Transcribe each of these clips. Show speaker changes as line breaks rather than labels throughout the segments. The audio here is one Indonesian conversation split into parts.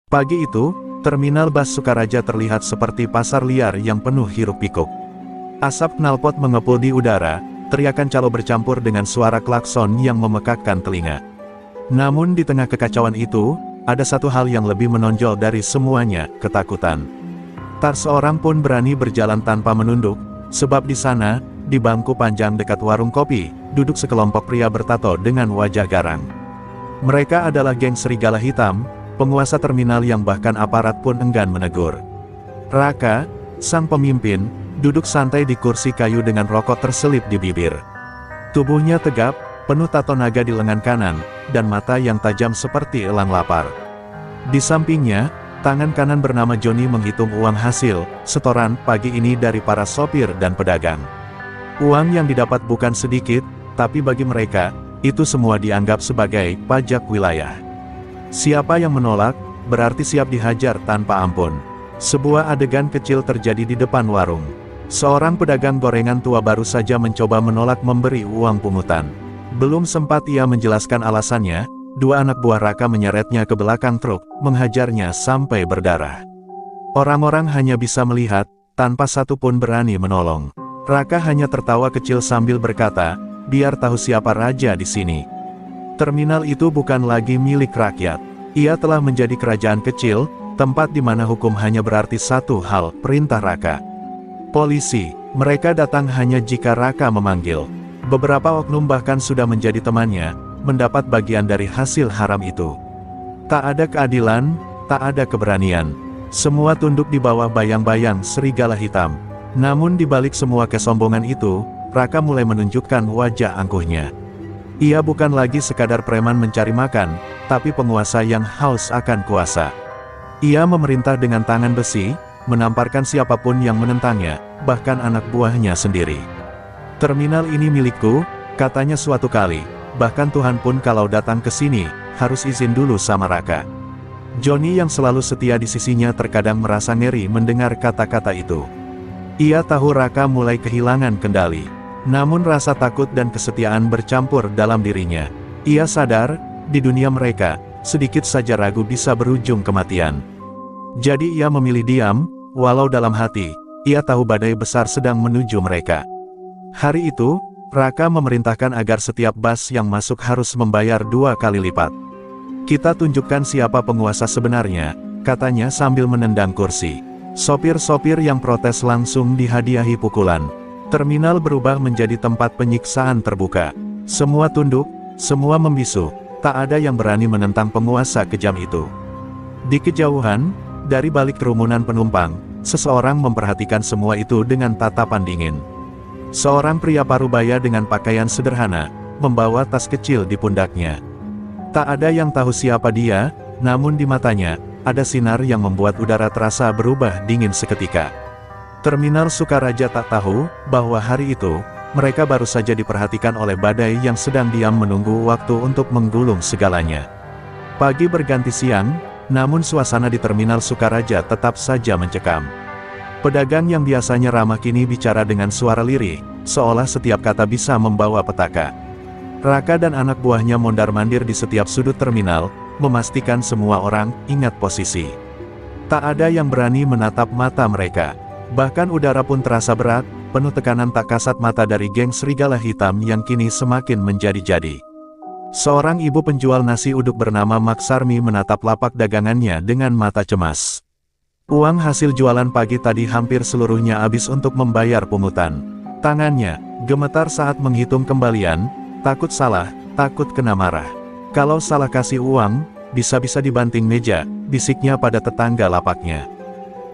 Pagi itu, terminal bus Sukaraja terlihat seperti pasar liar yang penuh hiruk-pikuk. Asap knalpot mengepul di udara, teriakan calo bercampur dengan suara klakson yang memekakkan telinga. Namun di tengah kekacauan itu, ada satu hal yang lebih menonjol dari semuanya, ketakutan. Tak seorang pun berani berjalan tanpa menunduk, sebab di sana, di bangku panjang dekat warung kopi, duduk sekelompok pria bertato dengan wajah garang. Mereka adalah geng Serigala Hitam, penguasa terminal yang bahkan aparat pun enggan menegur. Raka, sang pemimpin, duduk santai di kursi kayu dengan rokok terselip di bibir. Tubuhnya tegap, penuh tato naga di lengan kanan, dan mata yang tajam seperti elang lapar. Di sampingnya, tangan kanan bernama Joni menghitung uang hasil setoran pagi ini dari para sopir dan pedagang. Uang yang didapat bukan sedikit, tapi bagi mereka, itu semua dianggap sebagai pajak wilayah. Siapa yang menolak, berarti siap dihajar tanpa ampun. Sebuah adegan kecil terjadi di depan warung. Seorang pedagang gorengan tua baru saja mencoba menolak memberi uang pungutan. Belum sempat ia menjelaskan alasannya, dua anak buah Raka menyeretnya ke belakang truk, menghajarnya sampai berdarah. Orang-orang hanya bisa melihat, tanpa satu pun berani menolong. Raka hanya tertawa kecil sambil berkata, biar tahu siapa raja di sini. Terminal itu bukan lagi milik rakyat. Ia telah menjadi kerajaan kecil, tempat di mana hukum hanya berarti satu hal, perintah Raka. Polisi, mereka datang hanya jika Raka memanggil. Beberapa oknum bahkan sudah menjadi temannya, mendapat bagian dari hasil haram itu. Tak ada keadilan, tak ada keberanian. Semua tunduk di bawah bayang-bayang Serigala Hitam. Namun di balik semua kesombongan itu, Raka mulai menunjukkan wajah angkuhnya. Ia bukan lagi sekadar preman mencari makan, tapi penguasa yang haus akan kuasa. Ia memerintah dengan tangan besi, menamparkan siapapun yang menentangnya, bahkan anak buahnya sendiri. Terminal ini milikku, katanya suatu kali, bahkan Tuhan pun kalau datang ke sini, harus izin dulu sama Raka. Joni yang selalu setia di sisinya terkadang merasa ngeri mendengar kata-kata itu. Ia tahu Raka mulai kehilangan kendali. Namun rasa takut dan kesetiaan bercampur dalam dirinya. Ia sadar, di dunia mereka, sedikit saja ragu bisa berujung kematian. Jadi ia memilih diam, walau dalam hati, ia tahu badai besar sedang menuju mereka. Hari itu, Raka memerintahkan agar setiap bus yang masuk harus membayar 2 kali lipat. Kita tunjukkan siapa penguasa sebenarnya, katanya sambil menendang kursi. Sopir-sopir yang protes langsung dihadiahi pukulan. Terminal berubah menjadi tempat penyiksaan terbuka. Semua tunduk, semua membisu, tak ada yang berani menentang penguasa kejam itu. Di kejauhan, dari balik kerumunan penumpang, seseorang memperhatikan semua itu dengan tatapan dingin. Seorang pria parubaya dengan pakaian sederhana, membawa tas kecil di pundaknya. Tak ada yang tahu siapa dia, namun di matanya, ada sinar yang membuat udara terasa berubah dingin seketika. Terminal Sukaraja tak tahu, bahwa hari itu, mereka baru saja diperhatikan oleh badai yang sedang diam menunggu waktu untuk menggulung segalanya. Pagi berganti siang, namun suasana di Terminal Sukaraja tetap saja mencekam. Pedagang yang biasanya ramah kini bicara dengan suara lirih, seolah setiap kata bisa membawa petaka. Raka dan anak buahnya mondar-mandir di setiap sudut terminal, memastikan semua orang ingat posisi. Tak ada yang berani menatap mata mereka. Bahkan udara pun terasa berat, penuh tekanan tak kasat mata dari geng Serigala Hitam yang kini semakin menjadi-jadi. Seorang ibu penjual nasi uduk bernama Maksarmi menatap lapak dagangannya dengan mata cemas. Uang hasil jualan pagi tadi hampir seluruhnya habis untuk membayar pungutan. Tangannya gemetar saat menghitung kembalian, takut salah, takut kena marah. Kalau salah kasih uang, bisa-bisa dibanting meja, bisiknya pada tetangga lapaknya.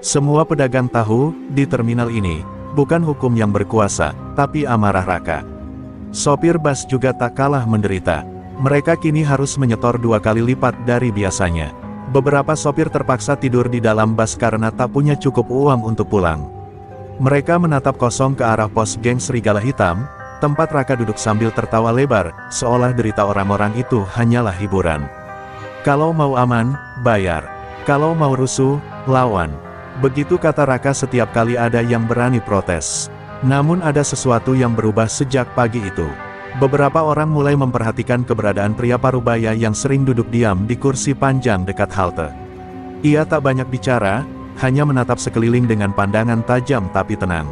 Semua pedagang tahu, di terminal ini, bukan hukum yang berkuasa, tapi amarah Raka. Sopir bus juga tak kalah menderita. Mereka kini harus menyetor 2 kali lipat dari biasanya. Beberapa sopir terpaksa tidur di dalam bus karena tak punya cukup uang untuk pulang. Mereka menatap kosong ke arah pos geng Serigala Hitam, tempat Raka duduk sambil tertawa lebar, seolah derita orang-orang itu hanyalah hiburan. Kalau mau aman, bayar. Kalau mau rusuh, lawan. Begitu kata Raka setiap kali ada yang berani protes. Namun ada sesuatu yang berubah sejak pagi itu. Beberapa orang mulai memperhatikan keberadaan pria parubaya yang sering duduk diam di kursi panjang dekat halte. Ia tak banyak bicara, hanya menatap sekeliling dengan pandangan tajam tapi tenang.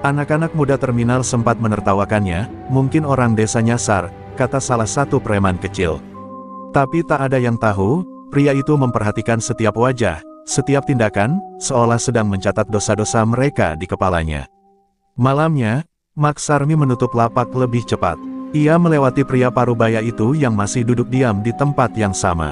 Anak-anak muda terminal sempat menertawakannya, mungkin orang desa nyasar, kata salah satu preman kecil. Tapi tak ada yang tahu, pria itu memperhatikan setiap wajah, setiap tindakan, seolah sedang mencatat dosa-dosa mereka di kepalanya. Malamnya, Maksarmi menutup lapak lebih cepat. Ia melewati pria parubaya itu yang masih duduk diam di tempat yang sama.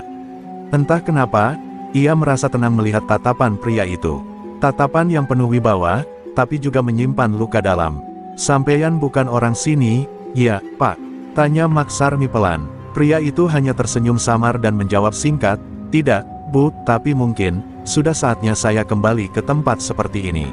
Entah kenapa, ia merasa tenang melihat tatapan pria itu. Tatapan yang penuh wibawa, tapi juga menyimpan luka dalam. "Sampeyan bukan orang sini, ya, Pak?" tanya Maksarmi pelan. Pria itu hanya tersenyum samar dan menjawab singkat, "Tidak, Bu, tapi mungkin, sudah saatnya saya kembali ke tempat seperti ini."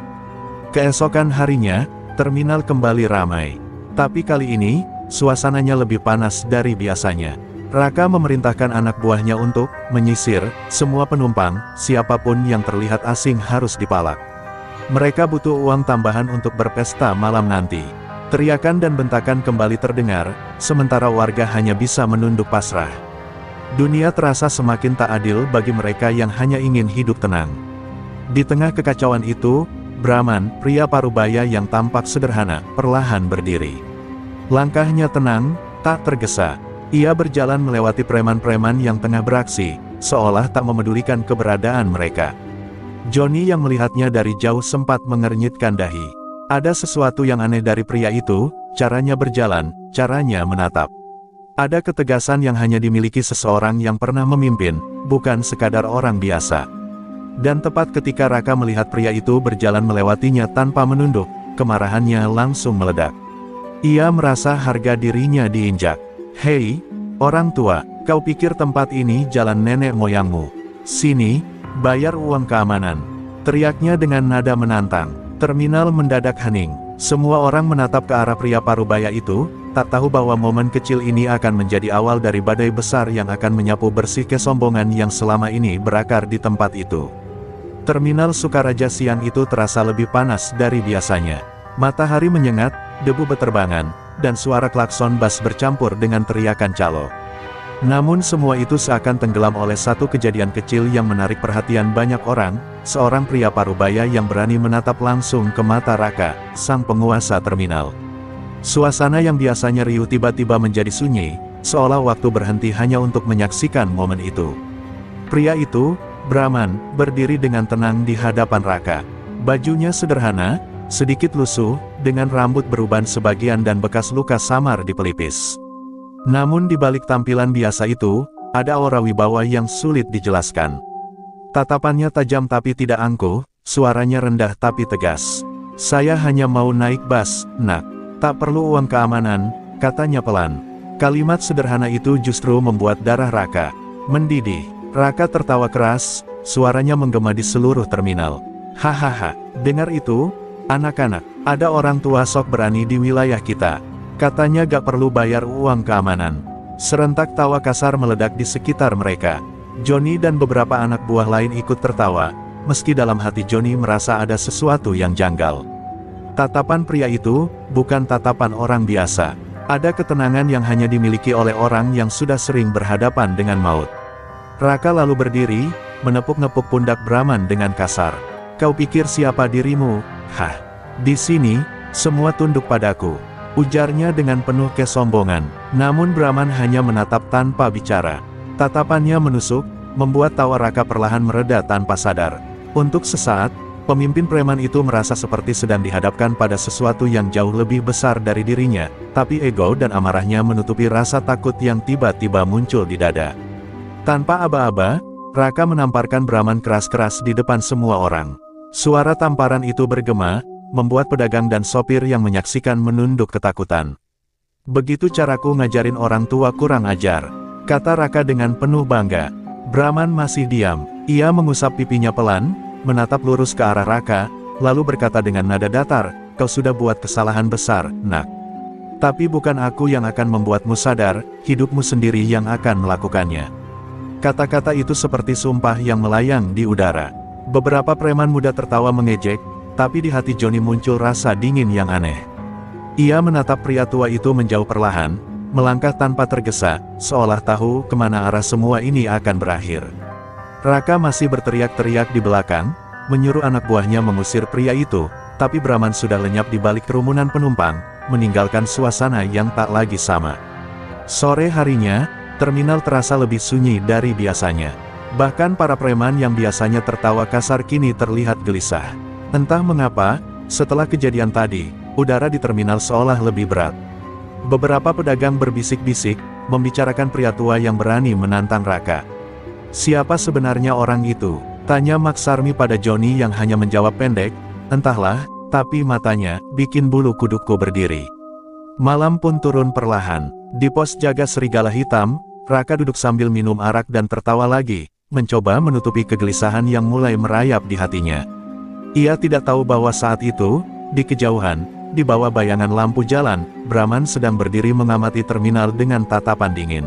Keesokan harinya, terminal kembali ramai. Tapi kali ini, suasananya lebih panas dari biasanya. Raka memerintahkan anak buahnya untuk menyisir semua penumpang, siapapun yang terlihat asing harus dipalak. Mereka butuh uang tambahan untuk berpesta malam nanti. Teriakan dan bentakan kembali terdengar, sementara warga hanya bisa menunduk pasrah. Dunia terasa semakin tak adil bagi mereka yang hanya ingin hidup tenang. Di tengah kekacauan itu, Brahman, pria parubaya yang tampak sederhana, perlahan berdiri. Langkahnya tenang, tak tergesa. Ia berjalan melewati preman-preman yang tengah beraksi, seolah tak memedulikan keberadaan mereka. Johnny yang melihatnya dari jauh sempat mengernyitkan dahi. Ada sesuatu yang aneh dari pria itu, caranya berjalan, caranya menatap. Ada ketegasan yang hanya dimiliki seseorang yang pernah memimpin, bukan sekadar orang biasa. Dan tepat ketika Raka melihat pria itu berjalan melewatinya tanpa menunduk, kemarahannya langsung meledak. Ia merasa harga dirinya diinjak. "Hei, orang tua, kau pikir tempat ini jalan nenek moyangmu? Sini, bayar uang keamanan," teriaknya dengan nada menantang. Terminal mendadak hening. Semua orang menatap ke arah pria parubaya itu, tak tahu bahwa momen kecil ini akan menjadi awal dari badai besar yang akan menyapu bersih kesombongan yang selama ini berakar di tempat itu. Terminal Sukaraja siang itu terasa lebih panas dari biasanya. Matahari menyengat, debu beterbangan, dan suara klakson bas bercampur dengan teriakan calo. Namun semua itu seakan tenggelam oleh satu kejadian kecil yang menarik perhatian banyak orang, seorang pria parubaya yang berani menatap langsung ke mata Raka, sang penguasa terminal. Suasana yang biasanya riuh tiba-tiba menjadi sunyi, seolah waktu berhenti hanya untuk menyaksikan momen itu. Pria itu, Brahman, berdiri dengan tenang di hadapan Raka. Bajunya sederhana, sedikit lusuh, dengan rambut beruban sebagian dan bekas luka samar di pelipis. Namun di balik tampilan biasa itu, ada aura wibawa yang sulit dijelaskan. Tatapannya tajam tapi tidak angkuh, suaranya rendah tapi tegas. "Saya hanya mau naik bas, Nak. Tak perlu uang keamanan," katanya pelan. Kalimat sederhana itu justru membuat darah Raka mendidih. Raka tertawa keras, suaranya menggema di seluruh terminal. "Hahaha, dengar itu, anak-anak, ada orang tua sok berani di wilayah kita. Katanya gak perlu bayar uang keamanan." Serentak tawa kasar meledak di sekitar mereka. Johnny dan beberapa anak buah lain ikut tertawa, meski dalam hati Johnny merasa ada sesuatu yang janggal. Tatapan pria itu, bukan tatapan orang biasa. Ada ketenangan yang hanya dimiliki oleh orang yang sudah sering berhadapan dengan maut. Raka lalu berdiri, menepuk-nepuk pundak Brahman dengan kasar. "Kau pikir siapa dirimu? Hah? Di sini, semua tunduk padaku," ujarnya dengan penuh kesombongan. Namun Brahman hanya menatap tanpa bicara. Tatapannya menusuk, membuat tawa Raka perlahan mereda tanpa sadar. Untuk sesaat, pemimpin preman itu merasa seperti sedang dihadapkan pada sesuatu yang jauh lebih besar dari dirinya, tapi ego dan amarahnya menutupi rasa takut yang tiba-tiba muncul di dada. Tanpa aba-aba, Raka menamparkan Brahman keras-keras di depan semua orang. Suara tamparan itu bergema, membuat pedagang dan sopir yang menyaksikan menunduk ketakutan. "Begitu caraku ngajarin orang tua kurang ajar," kata Raka dengan penuh bangga. Brahman masih diam. Ia mengusap pipinya pelan, menatap lurus ke arah Raka, lalu berkata dengan nada datar, "Kau sudah buat kesalahan besar, Nak. Tapi bukan aku yang akan membuatmu sadar, hidupmu sendiri yang akan melakukannya." Kata-kata itu seperti sumpah yang melayang di udara. Beberapa preman muda tertawa mengejek, tapi di hati Johnny muncul rasa dingin yang aneh. Ia menatap pria tua itu menjauh perlahan, melangkah tanpa tergesa, seolah tahu kemana arah semua ini akan berakhir. Raka masih berteriak-teriak di belakang, menyuruh anak buahnya mengusir pria itu, tapi Brahman sudah lenyap di balik kerumunan penumpang, meninggalkan suasana yang tak lagi sama. Sore harinya, terminal terasa lebih sunyi dari biasanya. Bahkan para preman yang biasanya tertawa kasar kini terlihat gelisah. Entah mengapa, setelah kejadian tadi, udara di terminal seolah lebih berat. Beberapa pedagang berbisik-bisik, membicarakan pria tua yang berani menantang Raka. "Siapa sebenarnya orang itu?" tanya Maksarmi pada Joni yang hanya menjawab pendek, "Entahlah," tapi matanya bikin bulu kudukku berdiri. Malam pun turun perlahan. Di pos jaga serigala hitam, Raka duduk sambil minum arak dan tertawa lagi, mencoba menutupi kegelisahan yang mulai merayap di hatinya. Ia tidak tahu bahwa saat itu, di kejauhan, di bawah bayangan lampu jalan, Brahman sedang berdiri mengamati terminal dengan tatapan dingin.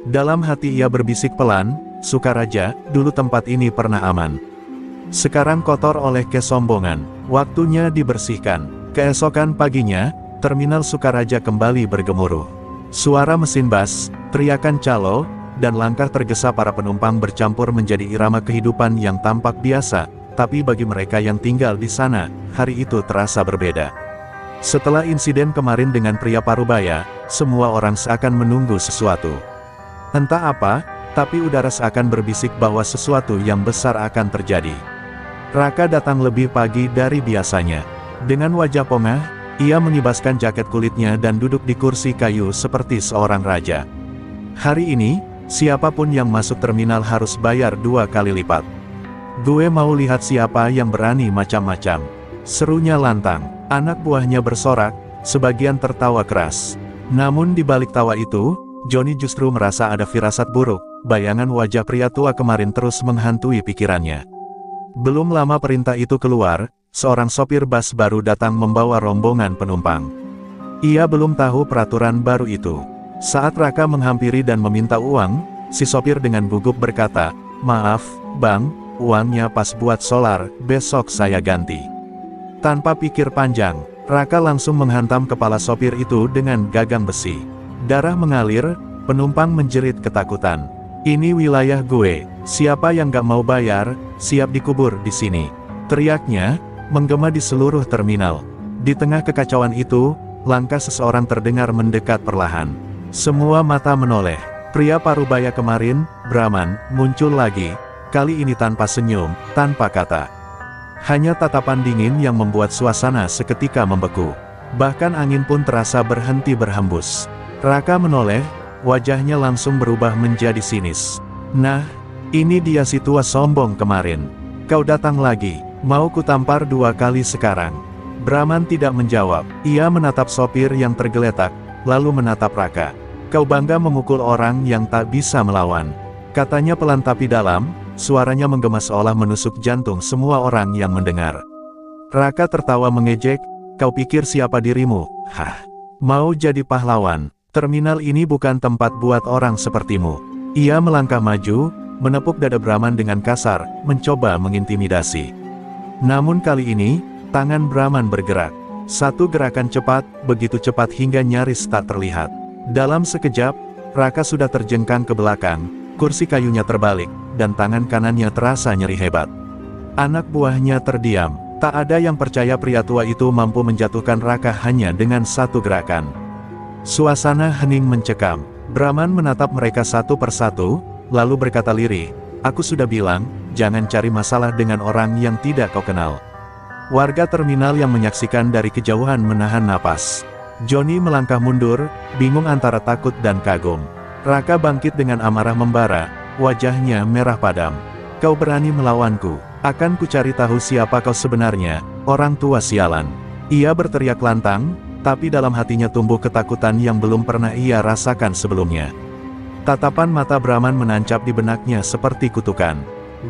Dalam hati ia berbisik pelan, "Sukaraja, dulu tempat ini pernah aman. Sekarang kotor oleh kesombongan, waktunya dibersihkan." Keesokan paginya, terminal Sukaraja kembali bergemuruh. Suara mesin bas, teriakan calo, dan langkah tergesa para penumpang bercampur menjadi irama kehidupan yang tampak biasa, tapi bagi mereka yang tinggal di sana, hari itu terasa berbeda. Setelah insiden kemarin dengan pria Parubaya, semua orang seakan menunggu sesuatu. Entah apa, tapi udara seakan berbisik bahwa sesuatu yang besar akan terjadi. Raka datang lebih pagi dari biasanya. Dengan wajah pongah, ia mengibaskan jaket kulitnya dan duduk di kursi kayu seperti seorang raja. Hari ini, siapapun yang masuk terminal harus bayar 2 kali lipat. "Gue mau lihat siapa yang berani macam-macam," serunya lantang. Anak buahnya bersorak, sebagian tertawa keras. Namun di balik tawa itu, Joni justru merasa ada firasat buruk. Bayangan wajah pria tua kemarin terus menghantui pikirannya. Belum lama perintah itu keluar, seorang sopir bas baru datang membawa rombongan penumpang. Ia belum tahu peraturan baru itu. Saat Raka menghampiri dan meminta uang, si sopir dengan gugup berkata, "Maaf, Bang, uangnya pas buat solar, besok saya ganti." Tanpa pikir panjang, Raka langsung menghantam kepala sopir itu dengan gagang besi. Darah mengalir, penumpang menjerit ketakutan. "Ini wilayah gue, siapa yang gak mau bayar, siap dikubur di sini," teriaknya, menggema di seluruh terminal. Di tengah kekacauan itu, langkah seseorang terdengar mendekat perlahan. Semua mata menoleh. Pria Parubaya kemarin, Brahman, muncul lagi, kali ini tanpa senyum, tanpa kata. Hanya tatapan dingin yang membuat suasana seketika membeku. Bahkan angin pun terasa berhenti berhembus. Raka menoleh, wajahnya langsung berubah menjadi sinis. "Nah, ini dia si tua sombong kemarin. Kau datang lagi, mau kutampar 2 kali sekarang." Brahman tidak menjawab, ia menatap sopir yang tergeletak, lalu menatap Raka. "Kau bangga memukul orang yang tak bisa melawan," katanya pelan tapi dalam, suaranya menggema seolah menusuk jantung semua orang yang mendengar. Raka tertawa mengejek, "Kau pikir siapa dirimu? Hah? Mau jadi pahlawan? Terminal ini bukan tempat buat orang sepertimu." Ia melangkah maju, menepuk dada Brahman dengan kasar, mencoba mengintimidasi. Namun kali ini, tangan Brahman bergerak. Satu gerakan cepat, begitu cepat hingga nyaris tak terlihat. Dalam sekejap, Raka sudah terjengkang ke belakang, kursi kayunya terbalik, dan tangan kanannya terasa nyeri hebat. Anak buahnya terdiam. Tak ada yang percaya pria tua itu mampu menjatuhkan Raka hanya dengan satu gerakan. Suasana hening mencekam. Brahman menatap mereka satu persatu, lalu berkata lirih, "Aku sudah bilang, jangan cari masalah dengan orang yang tidak kau kenal." Warga terminal yang menyaksikan dari kejauhan menahan napas. Joni melangkah mundur, bingung antara takut dan kagum. Raka bangkit dengan amarah membara, wajahnya merah padam. "Kau berani melawanku, akan kucari tahu siapa kau sebenarnya, orang tua sialan." Ia berteriak lantang, tapi dalam hatinya tumbuh ketakutan yang belum pernah ia rasakan sebelumnya. Tatapan mata Brahman menancap di benaknya seperti kutukan.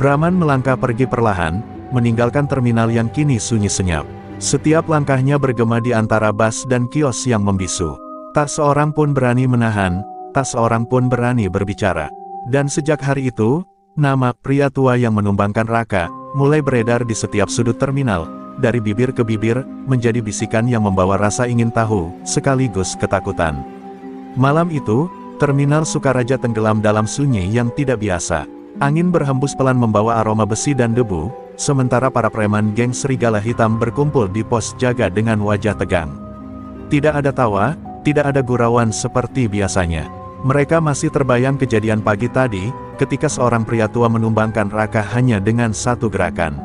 Brahman melangkah pergi perlahan, meninggalkan terminal yang kini sunyi senyap. Setiap langkahnya bergema di antara bas dan kios yang membisu. Tak seorang pun berani menahan, tak seorang pun berani berbicara. Dan sejak hari itu, nama pria tua yang menumbangkan Raka mulai beredar di setiap sudut terminal, dari bibir ke bibir, menjadi bisikan yang membawa rasa ingin tahu, sekaligus ketakutan. Malam itu, terminal Sukaraja tenggelam dalam sunyi yang tidak biasa. Angin berhembus pelan membawa aroma besi dan debu, sementara para preman geng serigala hitam berkumpul di pos jaga dengan wajah tegang. Tidak ada tawa, tidak ada gurauan seperti biasanya. Mereka masih terbayang kejadian pagi tadi, ketika seorang pria tua menumbangkan Raka hanya dengan satu gerakan.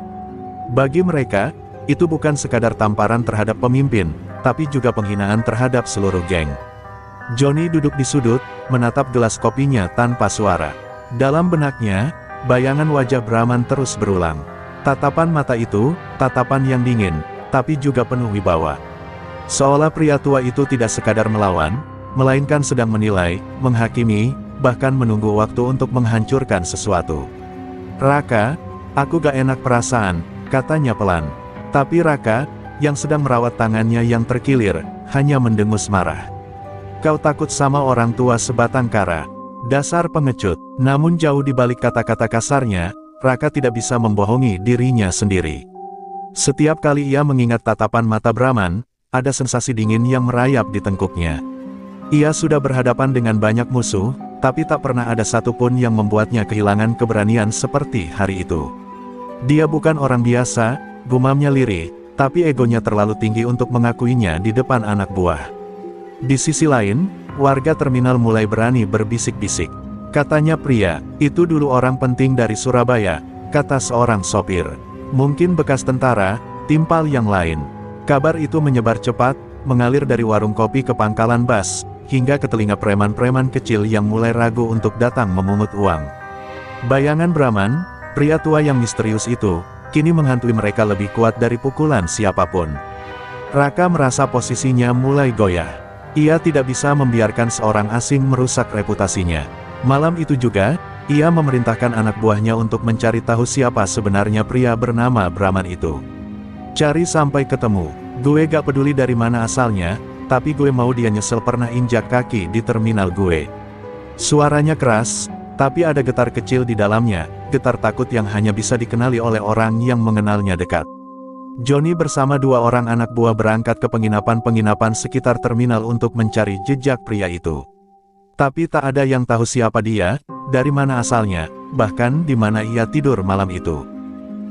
Bagi mereka, itu bukan sekadar tamparan terhadap pemimpin, tapi juga penghinaan terhadap seluruh geng. Johnny duduk di sudut, menatap gelas kopinya tanpa suara. Dalam benaknya, bayangan wajah Brahman terus berulang. Tatapan mata itu, tatapan yang dingin, tapi juga penuh wibawa. Seolah pria tua itu tidak sekadar melawan, melainkan sedang menilai, menghakimi, bahkan menunggu waktu untuk menghancurkan sesuatu. "Raka, aku gak enak perasaan," katanya pelan. Tapi Raka, yang sedang merawat tangannya yang terkilir, hanya mendengus marah. "Kau takut sama orang tua sebatang kara. Dasar pengecut." Namun jauh di balik kata-kata kasarnya, Raka tidak bisa membohongi dirinya sendiri. Setiap kali ia mengingat tatapan mata Brahman, ada sensasi dingin yang merayap di tengkuknya. Ia sudah berhadapan dengan banyak musuh, tapi tak pernah ada satupun yang membuatnya kehilangan keberanian seperti hari itu. Dia bukan orang biasa, gumamnya lirih, tapi egonya terlalu tinggi untuk mengakuinya di depan anak buah. Di sisi lain, warga terminal mulai berani berbisik-bisik. Katanya pria, "Itu dulu orang penting dari Surabaya," kata seorang sopir. "Mungkin bekas tentara, timpal yang lain." Kabar itu menyebar cepat, mengalir dari warung kopi ke pangkalan bas, hingga ke telinga preman-preman kecil yang mulai ragu untuk datang memungut uang. Bayangan Brahman, pria tua yang misterius itu, kini menghantui mereka lebih kuat dari pukulan siapapun. Raka merasa posisinya mulai goyah. Ia tidak bisa membiarkan seorang asing merusak reputasinya. Malam itu juga, ia memerintahkan anak buahnya untuk mencari tahu siapa sebenarnya pria bernama Brahman itu. "Cari sampai ketemu. Gue gak peduli dari mana asalnya, tapi gue mau dia nyesel pernah injak kaki di terminal gue." Suaranya keras, tapi ada getar kecil di dalamnya, getar takut yang hanya bisa dikenali oleh orang yang mengenalnya dekat. Johnny bersama dua orang anak buah berangkat ke penginapan-penginapan sekitar terminal untuk mencari jejak pria itu. Tapi tak ada yang tahu siapa dia, dari mana asalnya, bahkan di mana ia tidur malam itu.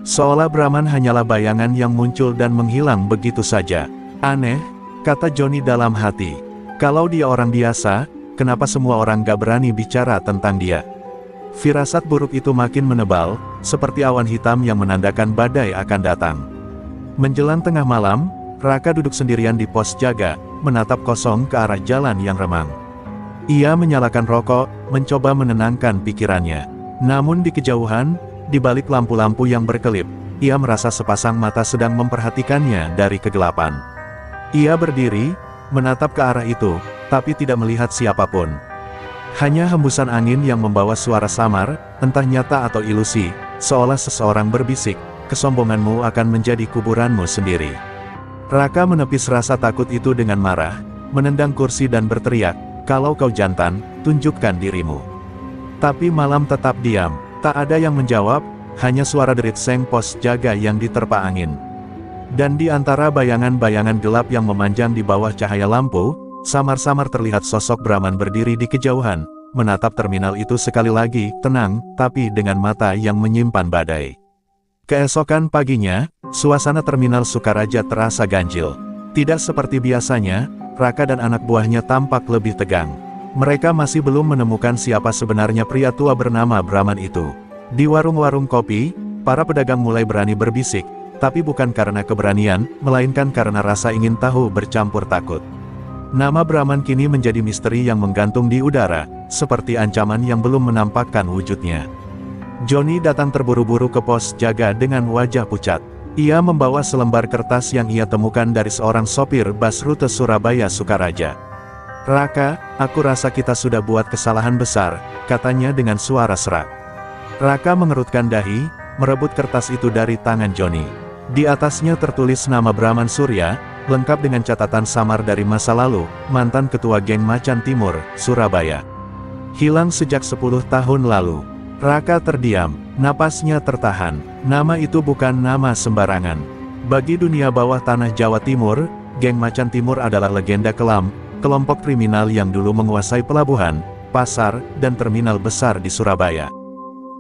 Seolah Brahman hanyalah bayangan yang muncul dan menghilang begitu saja. "Aneh," kata Johnny dalam hati. "Kalau dia orang biasa, kenapa semua orang gak berani bicara tentang dia?" Firasat buruk itu makin menebal, seperti awan hitam yang menandakan badai akan datang. Menjelang tengah malam, Raka duduk sendirian di pos jaga, menatap kosong ke arah jalan yang remang. Ia menyalakan rokok, mencoba menenangkan pikirannya. Namun di kejauhan, di balik lampu-lampu yang berkelip, ia merasa sepasang mata sedang memperhatikannya dari kegelapan. Ia berdiri, menatap ke arah itu, tapi tidak melihat siapapun. Hanya hembusan angin yang membawa suara samar, entah nyata atau ilusi, seolah seseorang berbisik, "Kesombonganmu akan menjadi kuburanmu sendiri." Raka menepis rasa takut itu dengan marah, menendang kursi dan berteriak, "Kalau kau jantan, tunjukkan dirimu." Tapi malam tetap diam, tak ada yang menjawab, hanya suara derit seng pos jaga yang diterpa angin. Dan di antara bayangan-bayangan gelap yang memanjang di bawah cahaya lampu, samar-samar terlihat sosok Brahman berdiri di kejauhan, menatap terminal itu sekali lagi, tenang, tapi dengan mata yang menyimpan badai. Keesokan paginya, suasana terminal Sukaraja terasa ganjil. Tidak seperti biasanya, Raka dan anak buahnya tampak lebih tegang. Mereka masih belum menemukan siapa sebenarnya pria tua bernama Brahman itu. Di warung-warung kopi, para pedagang mulai berani berbisik, tapi bukan karena keberanian, melainkan karena rasa ingin tahu bercampur takut. Nama Brahman kini menjadi misteri yang menggantung di udara, seperti ancaman yang belum menampakkan wujudnya. Johnny datang terburu-buru ke pos jaga dengan wajah pucat. Ia membawa selembar kertas yang ia temukan dari seorang sopir bas rute Surabaya-Sukaraja. "Raka, aku rasa kita sudah buat kesalahan besar," katanya dengan suara serak. Raka mengerutkan dahi, merebut kertas itu dari tangan Johnny. Di atasnya tertulis nama Brahman Surya, lengkap dengan catatan samar dari masa lalu, mantan ketua geng Macan Timur, Surabaya. Hilang sejak 10 tahun lalu. Raka terdiam, napasnya tertahan. Nama itu bukan nama sembarangan. Bagi dunia bawah tanah Jawa Timur, geng Macan Timur adalah legenda kelam, kelompok kriminal yang dulu menguasai pelabuhan, pasar, dan terminal besar di Surabaya.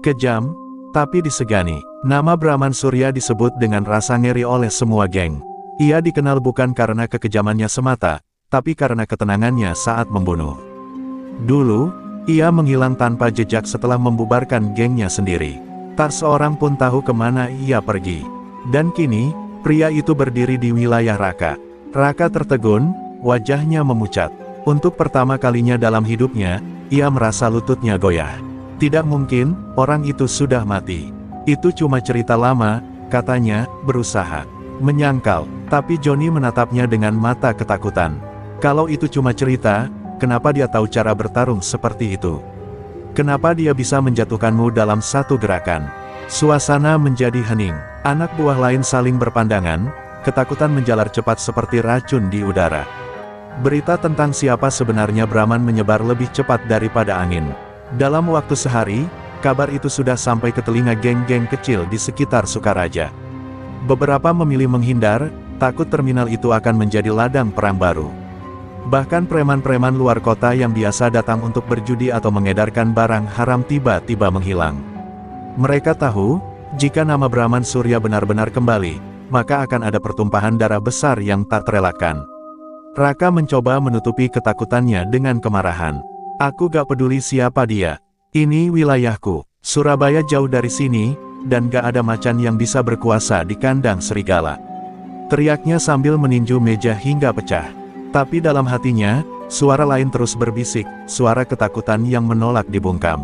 kejam, tapi disegani. Nama Brahman Surya disebut dengan rasa ngeri oleh semua geng. Ia dikenal bukan karena kekejamannya semata, tapi karena ketenangannya saat membunuh. Dulu, ia menghilang tanpa jejak setelah membubarkan gengnya sendiri. Tak seorang pun tahu kemana ia pergi. Dan kini, pria itu berdiri di wilayah Raka. Raka tertegun, wajahnya memucat. Untuk pertama kalinya dalam hidupnya, ia merasa lututnya goyah. Tidak mungkin, orang itu sudah mati. Itu cuma cerita lama, katanya, berusaha menyangkal. Tapi Johnny menatapnya dengan mata ketakutan. Kalau itu cuma cerita, kenapa dia tahu cara bertarung seperti itu? Kenapa dia bisa menjatuhkanmu dalam satu gerakan? Suasana menjadi hening. Anak buah lain saling berpandangan, ketakutan menjalar cepat seperti racun di udara. Berita tentang siapa sebenarnya Brahman menyebar lebih cepat daripada angin. Dalam waktu sehari, kabar itu sudah sampai ke telinga geng-geng kecil di sekitar Sukaraja. Beberapa memilih menghindar, takut terminal itu akan menjadi ladang perang baru. Bahkan preman-preman luar kota yang biasa datang untuk berjudi atau mengedarkan barang haram tiba-tiba menghilang. Mereka tahu, jika nama Brahman Surya benar-benar kembali, maka akan ada pertumpahan darah besar yang tak terelakkan. Raka mencoba menutupi ketakutannya dengan kemarahan. Aku gak peduli siapa dia. Ini wilayahku. Surabaya jauh dari sini, dan gak ada macan yang bisa berkuasa di kandang serigala. Teriaknya sambil meninju meja hingga pecah. Tapi dalam hatinya, suara lain terus berbisik, suara ketakutan yang menolak dibungkam.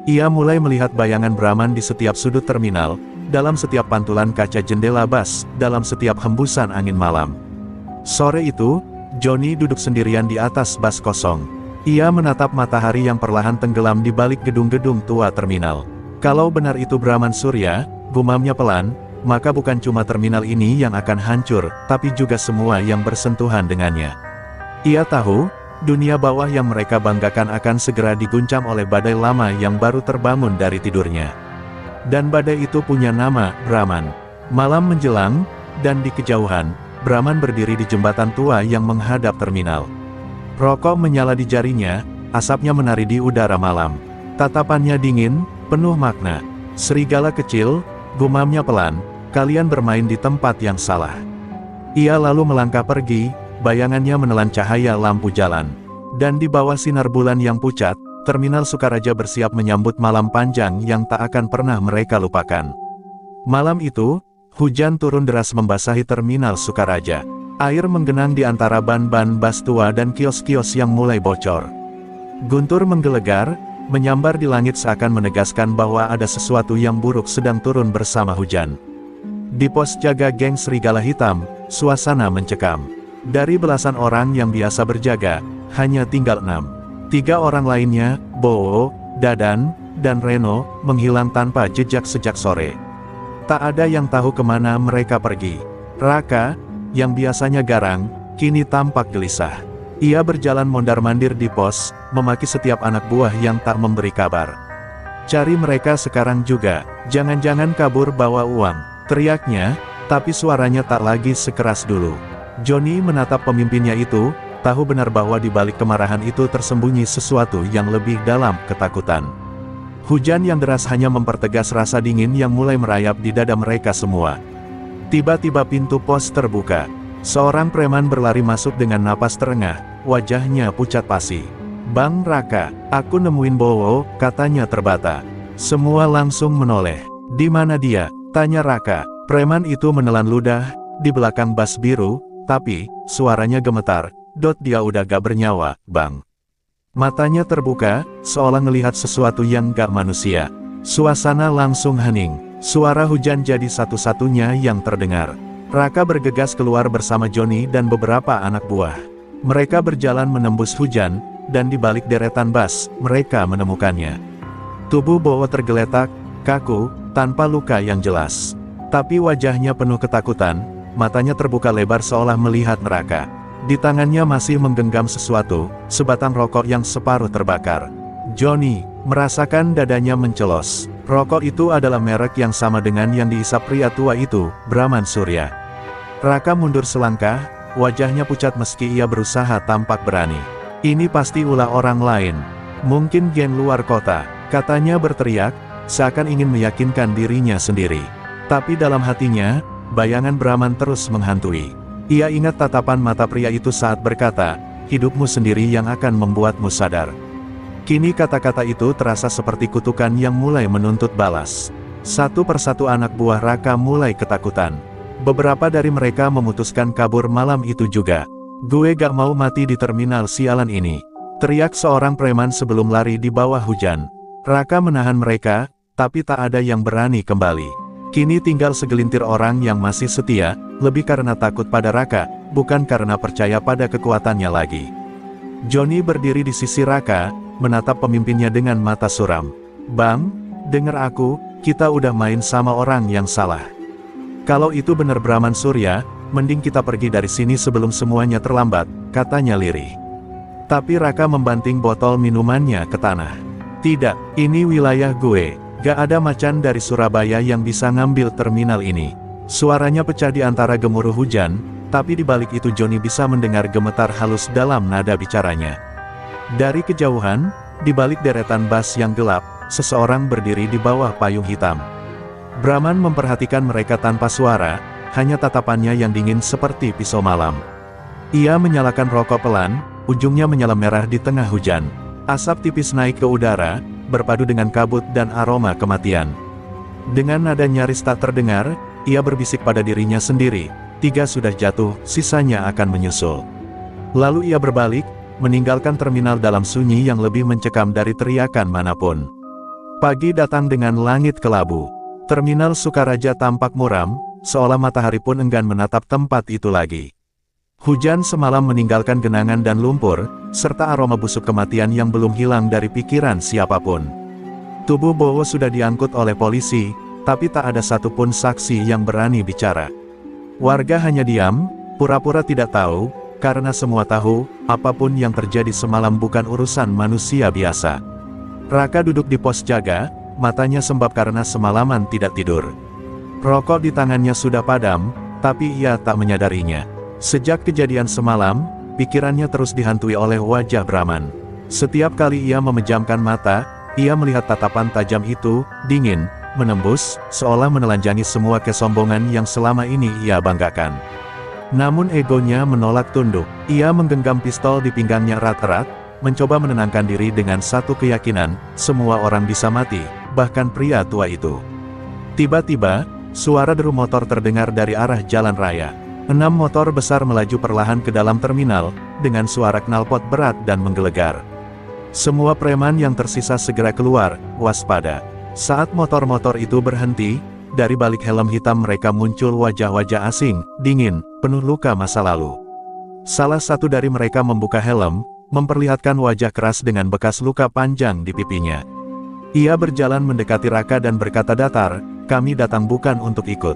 Ia mulai melihat bayangan Brahman di setiap sudut terminal, dalam setiap pantulan kaca jendela bas, dalam setiap hembusan angin malam. Sore itu, Johnny duduk sendirian di atas bas kosong. Ia menatap matahari yang perlahan tenggelam di balik gedung-gedung tua terminal. Kalau benar itu Brahman Surya, gumamnya pelan, maka bukan cuma terminal ini yang akan hancur, tapi juga semua yang bersentuhan dengannya. Ia tahu, dunia bawah yang mereka banggakan akan segera diguncang oleh badai lama yang baru terbangun dari tidurnya. Dan badai itu punya nama, Brahman. Malam menjelang, dan di kejauhan, Brahman berdiri di jembatan tua yang menghadap terminal. Rokok menyala di jarinya, asapnya menari di udara malam. Tatapannya dingin, penuh makna. Serigala kecil, gumamnya pelan, kalian bermain di tempat yang salah. Ia lalu melangkah pergi, bayangannya menelan cahaya lampu jalan. Dan di bawah sinar bulan yang pucat, terminal Sukaraja bersiap menyambut malam panjang yang tak akan pernah mereka lupakan. Malam itu, hujan turun deras membasahi terminal Sukaraja. Air menggenang di antara ban-ban bas tua dan kios-kios yang mulai bocor. Guntur menggelegar, menyambar di langit seakan menegaskan bahwa ada sesuatu yang buruk sedang turun bersama hujan. Di pos jaga geng Serigala Hitam, suasana mencekam. Dari belasan orang yang biasa berjaga, hanya tinggal 6. 3 orang lainnya, Bowo, Dadan, dan Reno, menghilang tanpa jejak sejak sore. Tak ada yang tahu kemana mereka pergi. Raka, yang biasanya garang, kini tampak gelisah. Ia berjalan mondar-mandir di pos, memaki setiap anak buah yang tak memberi kabar. Cari mereka sekarang juga, jangan-jangan kabur bawa uang, teriaknya, tapi suaranya tak lagi sekeras dulu. Johnny menatap pemimpinnya itu, tahu benar bahwa di balik kemarahan itu tersembunyi sesuatu yang lebih dalam, ketakutan. Hujan yang deras hanya mempertegas rasa dingin yang mulai merayap di dada mereka semua. Tiba-tiba pintu pos terbuka. Seorang preman berlari masuk dengan napas terengah, wajahnya pucat pasi. Bang Raka, aku nemuin Bowo, katanya terbata. Semua langsung menoleh. Di mana dia? Tanya Raka. Preman itu menelan ludah, di belakang bas biru, tapi, suaranya gemetar. Dia udah gak bernyawa, Bang. Matanya terbuka, seolah ngelihat sesuatu yang gak manusia. Suasana langsung hening. Suara hujan jadi satu-satunya yang terdengar. Raka bergegas keluar bersama Johnny dan beberapa anak buah. Mereka berjalan menembus hujan, dan di balik deretan bas, mereka menemukannya. Tubuh Bowo tergeletak, kaku, tanpa luka yang jelas. Tapi wajahnya penuh ketakutan, matanya terbuka lebar seolah melihat neraka. Di tangannya masih menggenggam sesuatu, sebatang rokok yang separuh terbakar. Johnny merasakan dadanya mencelos. Rokok itu adalah merek yang sama dengan yang diisap pria tua itu, Brahman Surya. Raka mundur selangkah, wajahnya pucat meski ia berusaha tampak berani. Ini pasti ulah orang lain. Mungkin geng luar kota, katanya berteriak, seakan ingin meyakinkan dirinya sendiri. Tapi dalam hatinya, bayangan Brahman terus menghantui. Ia ingat tatapan mata pria itu saat berkata, hidupmu sendiri yang akan membuatmu sadar. Kini kata-kata itu terasa seperti kutukan yang mulai menuntut balas. Satu persatu anak buah Raka mulai ketakutan. Beberapa dari mereka memutuskan kabur malam itu juga. Gue gak mau mati di terminal sialan ini, teriak seorang preman sebelum lari di bawah hujan. Raka menahan mereka, tapi tak ada yang berani kembali. Kini tinggal segelintir orang yang masih setia, lebih karena takut pada Raka, bukan karena percaya pada kekuatannya lagi. Johnny berdiri di sisi Raka, menatap pemimpinnya dengan mata suram. Bang, denger aku, kita udah main sama orang yang salah. Kalau itu benar Brahman Surya, mending kita pergi dari sini sebelum semuanya terlambat, katanya lirih. Tapi Raka membanting botol minumannya ke tanah. Tidak, ini wilayah gue, gak ada macan dari Surabaya yang bisa ngambil terminal ini. Suaranya pecah di antara gemuruh hujan, tapi di balik itu Johnny bisa mendengar gemetar halus dalam nada bicaranya. Dari kejauhan, di balik deretan bas yang gelap, seseorang berdiri di bawah payung hitam. Brahman memperhatikan mereka tanpa suara, hanya tatapannya yang dingin seperti pisau malam. Ia menyalakan rokok pelan, ujungnya menyala merah di tengah hujan. Asap tipis naik ke udara, berpadu dengan kabut dan aroma kematian. Dengan nada nyaris tak terdengar, ia berbisik pada dirinya sendiri, 3 sudah jatuh, sisanya akan menyusul. Lalu ia berbalik, meninggalkan terminal dalam sunyi yang lebih mencekam dari teriakan manapun. Pagi datang dengan langit kelabu. Terminal Sukaraja tampak muram, seolah matahari pun enggan menatap tempat itu lagi. Hujan semalam meninggalkan genangan dan lumpur, serta aroma busuk kematian yang belum hilang dari pikiran siapapun. Tubuh Bowo sudah diangkut oleh polisi, tapi tak ada satupun saksi yang berani bicara. Warga hanya diam, pura-pura tidak tahu, karena semua tahu, apapun yang terjadi semalam bukan urusan manusia biasa. Raka duduk di pos jaga, matanya sembab karena semalaman tidak tidur. Rokok di tangannya sudah padam, tapi ia tak menyadarinya. Sejak kejadian semalam, pikirannya terus dihantui oleh wajah Brahman. Setiap kali ia memejamkan mata, ia melihat tatapan tajam itu, dingin, menembus, seolah menelanjangi semua kesombongan yang selama ini ia banggakan. Namun egonya menolak tunduk. Ia menggenggam pistol di pinggangnya erat-erat, mencoba menenangkan diri dengan satu keyakinan, semua orang bisa mati, bahkan pria tua itu. Tiba-tiba, suara deru motor terdengar dari arah jalan raya. 6 motor besar melaju perlahan ke dalam terminal, dengan suara knalpot berat dan menggelegar. Semua preman yang tersisa segera keluar, waspada. Saat motor-motor itu berhenti, dari balik helm hitam mereka muncul wajah-wajah asing, dingin, penuh luka masa lalu. Salah satu dari mereka membuka helm, memperlihatkan wajah keras dengan bekas luka panjang di pipinya. Ia berjalan mendekati Raka dan berkata datar, kami datang bukan untuk ikut.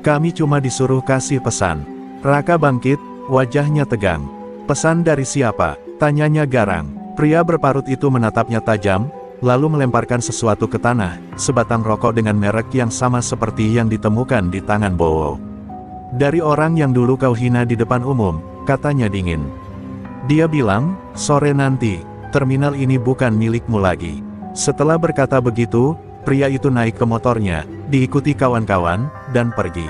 Kami cuma disuruh kasih pesan. Raka bangkit, wajahnya tegang. Pesan dari siapa? Tanyanya garang. Pria berparut itu menatapnya tajam, lalu melemparkan sesuatu ke tanah, sebatang rokok dengan merek yang sama seperti yang ditemukan di tangan Bowo. Dari orang yang dulu kau hina di depan umum, katanya dingin. Dia bilang, sore nanti, terminal ini bukan milikmu lagi. Setelah berkata begitu, pria itu naik ke motornya, diikuti kawan-kawan, dan pergi.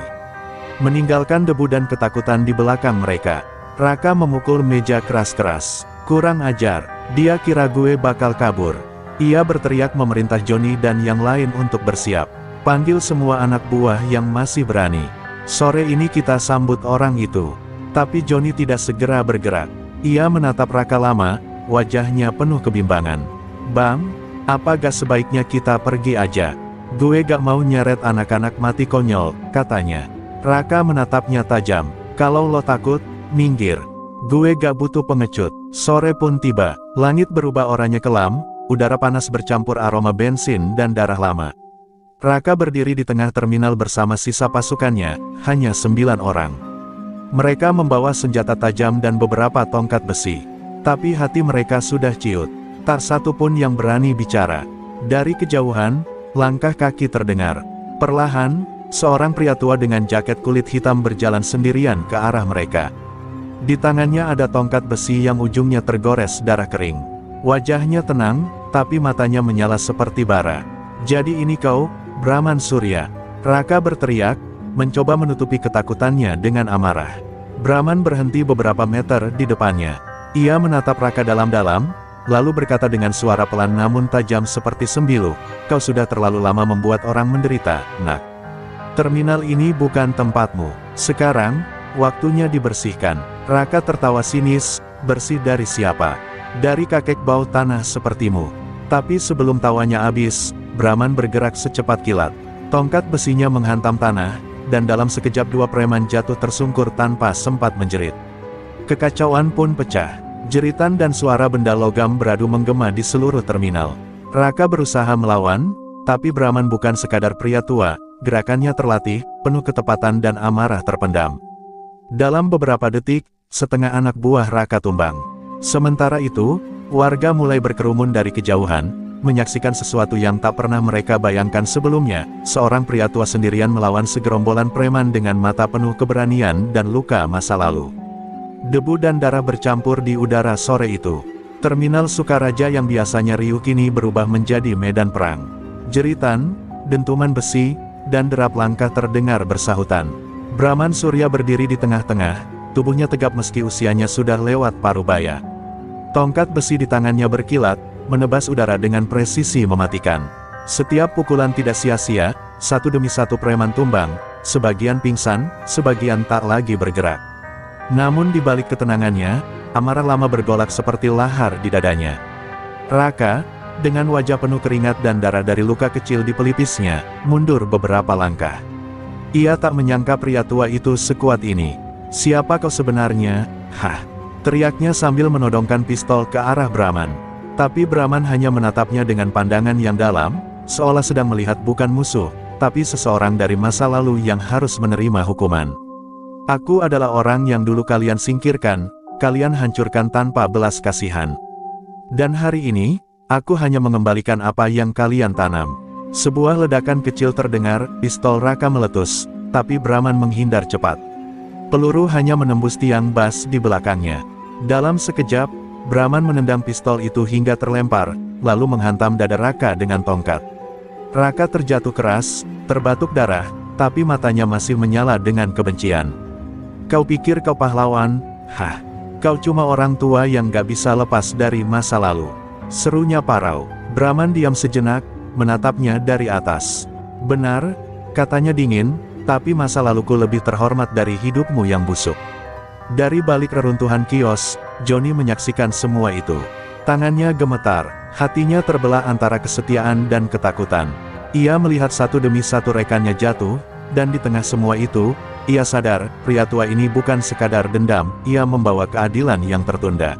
Meninggalkan debu dan ketakutan di belakang mereka. Raka memukul meja keras-keras. Kurang ajar, dia kira gue bakal kabur. Ia berteriak memerintah Johnny dan yang lain untuk bersiap. Panggil semua anak buah yang masih berani. Sore ini kita sambut orang itu. Tapi Johnny tidak segera bergerak. Ia menatap Raka lama, wajahnya penuh kebimbangan. Bang, apa gak sebaiknya kita pergi aja? Gue gak mau nyeret anak-anak mati konyol, katanya. Raka menatapnya tajam. Kalau lo takut, minggir. Gue gak butuh pengecut. Sore pun tiba, langit berubah oranye kelam. Udara panas bercampur aroma bensin dan darah lama. Raka berdiri di tengah terminal bersama sisa pasukannya, hanya 9 orang. Mereka membawa senjata tajam dan beberapa tongkat besi. Tapi hati mereka sudah ciut. Tak satu pun yang berani bicara. Dari kejauhan, langkah kaki terdengar. Perlahan, seorang pria tua dengan jaket kulit hitam berjalan sendirian ke arah mereka. Di tangannya ada tongkat besi yang ujungnya tergores darah kering. Wajahnya tenang, tapi matanya menyala seperti bara. Jadi ini kau, Brahman Surya. Raka berteriak, mencoba menutupi ketakutannya dengan amarah. Brahman berhenti beberapa meter di depannya. Ia menatap Raka dalam-dalam, lalu berkata dengan suara pelan namun tajam seperti sembilu, "Kau sudah terlalu lama membuat orang menderita, nak. Terminal ini bukan tempatmu. Sekarang, waktunya dibersihkan." Raka tertawa sinis, "Bersih dari siapa? Dari kakek bau tanah sepertimu." Tapi sebelum tawanya habis, Brahman bergerak secepat kilat. Tongkat besinya menghantam tanah, dan dalam sekejap dua preman jatuh tersungkur tanpa sempat menjerit. Kekacauan pun pecah. Jeritan dan suara benda logam beradu menggema di seluruh terminal. Raka berusaha melawan, tapi Brahman bukan sekadar pria tua, gerakannya terlatih, penuh ketepatan dan amarah terpendam. Dalam beberapa detik, setengah anak buah Raka tumbang. Sementara itu, warga mulai berkerumun dari kejauhan, menyaksikan sesuatu yang tak pernah mereka bayangkan sebelumnya. Seorang pria tua sendirian melawan segerombolan preman dengan mata penuh keberanian dan luka masa lalu. Debu dan darah bercampur di udara sore itu. Terminal Sukaraja yang biasanya riuh kini berubah menjadi medan perang. Jeritan, dentuman besi, dan derap langkah terdengar bersahutan. Brahman Surya berdiri di tengah-tengah, tubuhnya tegap meski usianya sudah lewat parubaya. Tongkat besi di tangannya berkilat, menebas udara dengan presisi mematikan. Setiap pukulan tidak sia-sia, satu demi satu preman tumbang, sebagian pingsan, sebagian tak lagi bergerak. Namun di balik ketenangannya, amarah lama bergolak seperti lahar di dadanya. Raka, dengan wajah penuh keringat dan darah dari luka kecil di pelipisnya, mundur beberapa langkah. Ia tak menyangka pria tua itu sekuat ini. "Siapa kau sebenarnya?" "Hah!" teriaknya sambil menodongkan pistol ke arah Brahman. Tapi Brahman hanya menatapnya dengan pandangan yang dalam, seolah sedang melihat bukan musuh, tapi seseorang dari masa lalu yang harus menerima hukuman. "Aku adalah orang yang dulu kalian singkirkan, kalian hancurkan tanpa belas kasihan. Dan hari ini, aku hanya mengembalikan apa yang kalian tanam." Sebuah ledakan kecil terdengar, pistol Raka meletus, tapi Brahman menghindar cepat. Peluru hanya menembus tiang bas di belakangnya. Dalam sekejap, Brahman menendang pistol itu hingga terlempar, lalu menghantam dada Raka dengan tongkat. Raka terjatuh keras, terbatuk darah, tapi matanya masih menyala dengan kebencian. "Kau pikir kau pahlawan? Hah! Kau cuma orang tua yang gak bisa lepas dari masa lalu," serunya parau. Brahman diam sejenak, menatapnya dari atas. "Benar," katanya dingin, "tapi masa laluku lebih terhormat dari hidupmu yang busuk." Dari balik reruntuhan kios, Johnny menyaksikan semua itu. Tangannya gemetar, hatinya terbelah antara kesetiaan dan ketakutan. Ia melihat satu demi satu rekannya jatuh, dan di tengah semua itu, ia sadar, pria tua ini bukan sekadar dendam, ia membawa keadilan yang tertunda.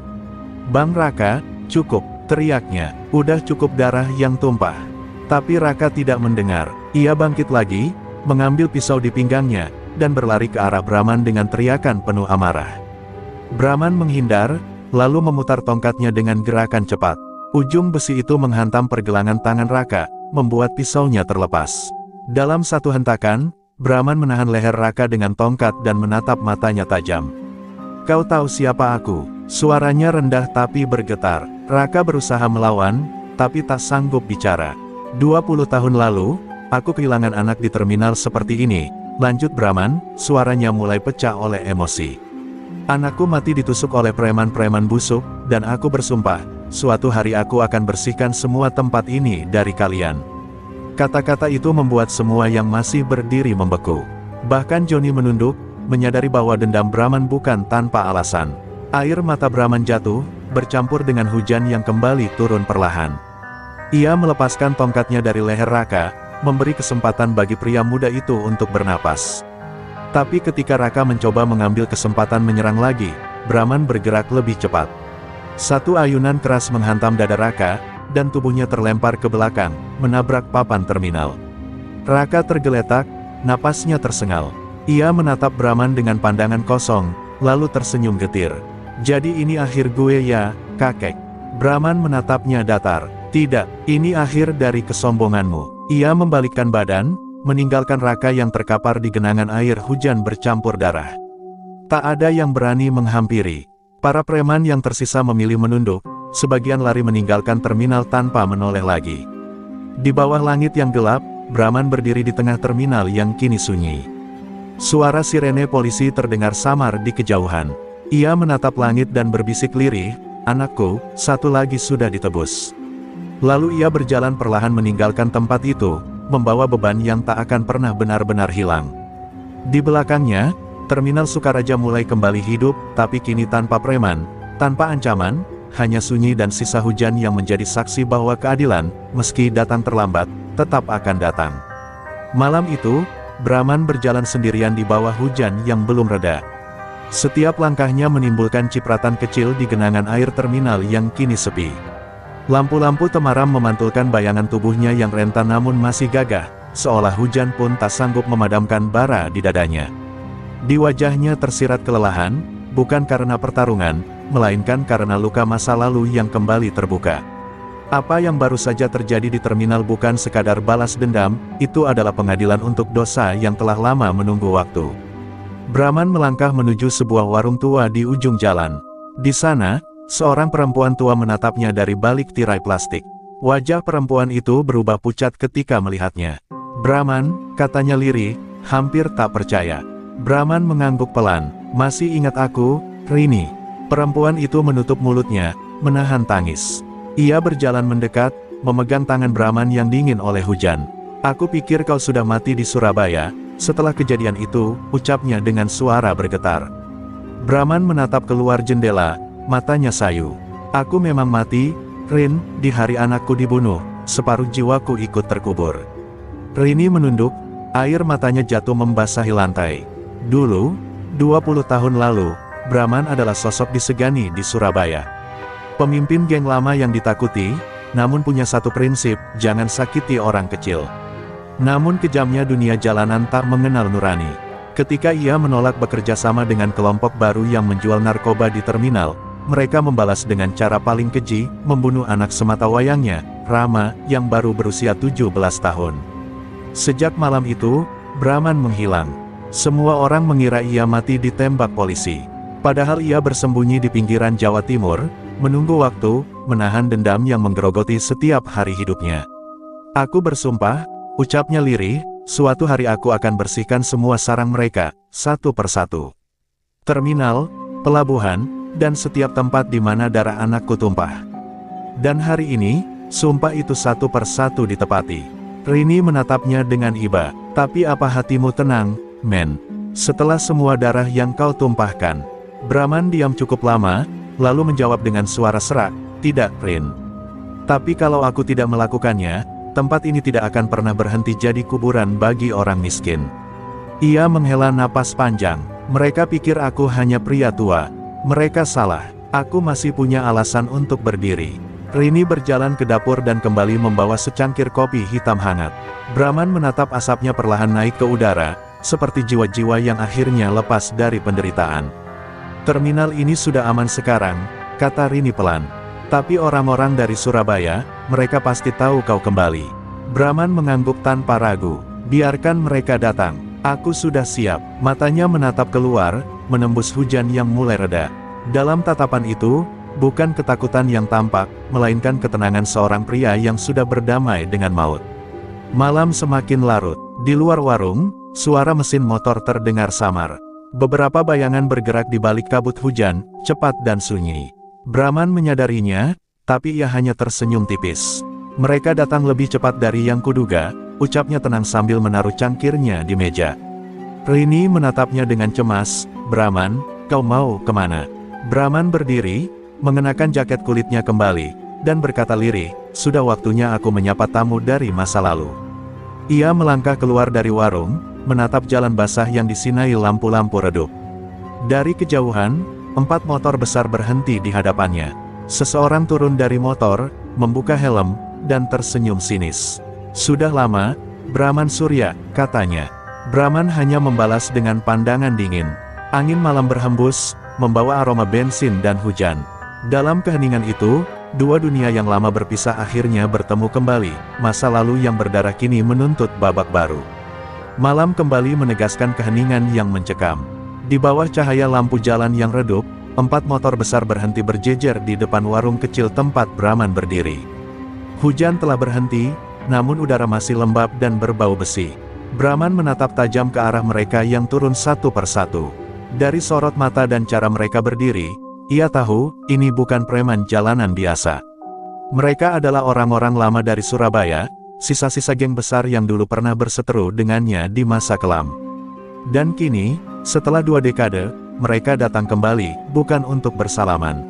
"Bang Raka, cukup," teriaknya, "udah cukup darah yang tumpah." Tapi Raka tidak mendengar. Ia bangkit lagi, mengambil pisau di pinggangnya, dan berlari ke arah Brahman dengan teriakan penuh amarah. Brahman menghindar, lalu memutar tongkatnya dengan gerakan cepat. Ujung besi itu menghantam pergelangan tangan Raka, membuat pisaunya terlepas. Dalam satu hentakan, Brahman menahan leher Raka dengan tongkat dan menatap matanya tajam. "Kau tahu siapa aku?" Suaranya rendah tapi bergetar. Raka berusaha melawan, tapi tak sanggup bicara. "20 tahun lalu, aku kehilangan anak di terminal seperti ini," lanjut Brahman, suaranya mulai pecah oleh emosi. "Anakku mati ditusuk oleh preman-preman busuk, dan aku bersumpah, suatu hari aku akan bersihkan semua tempat ini dari kalian." Kata-kata itu membuat semua yang masih berdiri membeku. Bahkan Johnny menunduk, menyadari bahwa dendam Brahman bukan tanpa alasan. Air mata Brahman jatuh, bercampur dengan hujan yang kembali turun perlahan. Ia melepaskan tongkatnya dari leher Raka, memberi kesempatan bagi pria muda itu untuk bernapas. Tapi ketika Raka mencoba mengambil kesempatan menyerang lagi, Brahman bergerak lebih cepat. Satu ayunan keras menghantam dada Raka, dan tubuhnya terlempar ke belakang, menabrak papan terminal. Raka tergeletak, napasnya tersengal. Ia menatap Brahman dengan pandangan kosong, lalu tersenyum getir. "Jadi ini akhir gue ya, kakek?" Brahman menatapnya datar. "Tidak, ini akhir dari kesombonganmu." Ia membalikkan badan, meninggalkan Raka yang terkapar di genangan air hujan bercampur darah. Tak ada yang berani menghampiri. Para preman yang tersisa memilih menunduk, sebagian lari meninggalkan terminal tanpa menoleh lagi. Di bawah langit yang gelap, Brahman berdiri di tengah terminal yang kini sunyi. Suara sirene polisi terdengar samar di kejauhan. Ia menatap langit dan berbisik lirih, "Anakku, satu lagi sudah ditebus." Lalu ia berjalan perlahan meninggalkan tempat itu, membawa beban yang tak akan pernah benar-benar hilang. Di belakangnya, terminal Sukaraja mulai kembali hidup, tapi kini tanpa preman, tanpa ancaman, hanya sunyi dan sisa hujan yang menjadi saksi bahwa keadilan, meski datang terlambat, tetap akan datang. Malam itu, Brahman berjalan sendirian di bawah hujan yang belum reda. Setiap langkahnya menimbulkan cipratan kecil di genangan air terminal yang kini sepi. Lampu-lampu temaram memantulkan bayangan tubuhnya yang rentan namun masih gagah, seolah hujan pun tak sanggup memadamkan bara di dadanya. Di wajahnya tersirat kelelahan, bukan karena pertarungan, melainkan karena luka masa lalu yang kembali terbuka. Apa yang baru saja terjadi di terminal bukan sekadar balas dendam, itu adalah pengadilan untuk dosa yang telah lama menunggu waktu. Brahman melangkah menuju sebuah warung tua di ujung jalan. Di sana, seorang perempuan tua menatapnya dari balik tirai plastik. Wajah perempuan itu berubah pucat ketika melihatnya. "Brahman," katanya lirih, hampir tak percaya. Brahman mengangguk pelan. "Masih ingat aku, Rini?" Perempuan itu menutup mulutnya, menahan tangis. Ia berjalan mendekat, memegang tangan Brahman yang dingin oleh hujan. "Aku pikir kau sudah mati di Surabaya." Setelah kejadian itu, ucapnya dengan suara bergetar. Brahman menatap keluar jendela, matanya sayu. "Aku memang mati, Rin, di hari anakku dibunuh, separuh jiwaku ikut terkubur." Rini menunduk, air matanya jatuh membasahi lantai. Dulu, 20 tahun lalu, Brahman adalah sosok disegani di Surabaya. Pemimpin geng lama yang ditakuti, namun punya satu prinsip, jangan sakiti orang kecil. Namun kejamnya dunia jalanan tak mengenal nurani. Ketika ia menolak bekerja sama dengan kelompok baru yang menjual narkoba di terminal, mereka membalas dengan cara paling keji, membunuh anak sematawayangnya, Rama, yang baru berusia 17 tahun. Sejak malam itu, Brahman menghilang. Semua orang mengira ia mati ditembak polisi. Padahal ia bersembunyi di pinggiran Jawa Timur, menunggu waktu, menahan dendam yang menggerogoti setiap hari hidupnya. "Aku bersumpah," ucapnya lirih, "suatu hari aku akan bersihkan semua sarang mereka, satu persatu. Terminal, pelabuhan, dan setiap tempat di mana darah anakku tumpah." Dan hari ini, sumpah itu satu persatu ditepati. Rini menatapnya dengan iba. "Tapi apa hatimu tenang, men? Setelah semua darah yang kau tumpahkan?" Brahman diam cukup lama, lalu menjawab dengan suara serak, "Tidak, Rin. Tapi kalau aku tidak melakukannya, tempat ini tidak akan pernah berhenti jadi kuburan bagi orang miskin." Ia menghela napas panjang. "Mereka pikir aku hanya pria tua. Mereka salah. Aku masih punya alasan untuk berdiri." Rini berjalan ke dapur dan kembali membawa secangkir kopi hitam hangat. Brahman menatap asapnya perlahan naik ke udara, seperti jiwa-jiwa yang akhirnya lepas dari penderitaan. "Terminal ini sudah aman sekarang," kata Rini pelan. "Tapi orang-orang dari Surabaya, mereka pasti tahu kau kembali." Brahman mengangguk tanpa ragu. "Biarkan mereka datang. Aku sudah siap." Matanya menatap keluar, menembus hujan yang mulai reda. Dalam tatapan itu, bukan ketakutan yang tampak, melainkan ketenangan seorang pria yang sudah berdamai dengan maut. Malam semakin larut. Di luar warung, suara mesin motor terdengar samar. Beberapa bayangan bergerak di balik kabut hujan, cepat dan sunyi. Brahman menyadarinya, tapi ia hanya tersenyum tipis. "Mereka datang lebih cepat dari yang kuduga," ucapnya tenang sambil menaruh cangkirnya di meja. Rini menatapnya dengan cemas. "Brahman, kau mau kemana?" Brahman berdiri, mengenakan jaket kulitnya kembali, dan berkata lirih, "Sudah waktunya aku menyapa tamu dari masa lalu." Ia melangkah keluar dari warung, menatap jalan basah yang disinai lampu-lampu redup. Dari kejauhan, 4 motor besar berhenti di hadapannya. Seseorang turun dari motor, membuka helm, dan tersenyum sinis. "Sudah lama, Brahman Surya," katanya. Brahman hanya membalas dengan pandangan dingin. Angin malam berhembus, membawa aroma bensin dan hujan. Dalam keheningan itu, dua dunia yang lama berpisah akhirnya bertemu kembali. Masa lalu yang berdarah kini menuntut babak baru. Malam kembali menegaskan keheningan yang mencekam. Di bawah cahaya lampu jalan yang redup, 4 motor besar berhenti berjejer di depan warung kecil tempat Brahman berdiri. Hujan telah berhenti, namun udara masih lembab dan berbau besi. Brahman menatap tajam ke arah mereka yang turun satu persatu. Dari sorot mata dan cara mereka berdiri, ia tahu, ini bukan preman jalanan biasa. Mereka adalah orang-orang lama dari Surabaya, sisa-sisa geng besar yang dulu pernah berseteru dengannya di masa kelam. Dan kini, setelah 2 dekade, mereka datang kembali, bukan untuk bersalaman.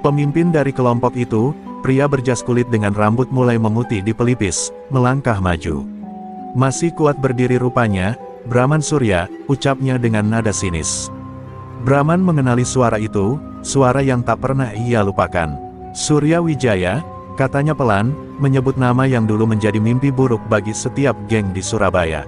Pemimpin dari kelompok itu, pria berjas kulit dengan rambut mulai memutih di pelipis, melangkah maju. Masih kuat berdiri rupanya, Brahman Surya, ucapnya dengan nada sinis. Brahman mengenali suara itu, suara yang tak pernah ia lupakan. Surya Wijaya, katanya pelan, menyebut nama yang dulu menjadi mimpi buruk bagi setiap geng di Surabaya.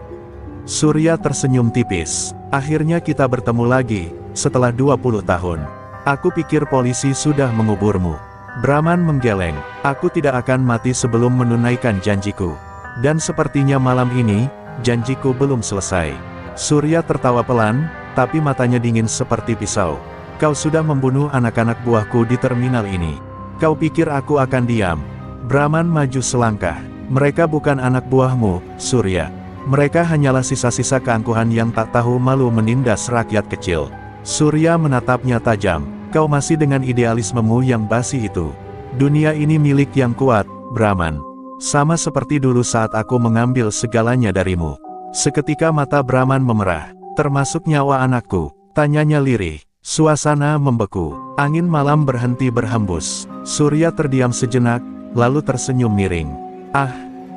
Surya tersenyum tipis. Akhirnya kita bertemu lagi, setelah 20 tahun. Aku pikir polisi sudah menguburmu. Brahman menggeleng. Aku tidak akan mati sebelum menunaikan janjiku. Dan sepertinya malam ini, janjiku belum selesai. Surya tertawa pelan, tapi matanya dingin seperti pisau. Kau sudah membunuh anak-anak buahku di terminal ini. Kau pikir aku akan diam? Brahman maju selangkah. Mereka bukan anak buahmu, Surya. Mereka hanyalah sisa-sisa keangkuhan yang tak tahu malu menindas rakyat kecil. Surya menatapnya tajam. Kau masih dengan idealismemu yang basi itu. Dunia ini milik yang kuat, Brahman. Sama seperti dulu saat aku mengambil segalanya darimu. Seketika mata Brahman memerah. Termasuk nyawa anakku, tanyanya lirih. Suasana membeku. Angin malam berhenti berhembus. Surya terdiam sejenak, lalu tersenyum miring. Ah,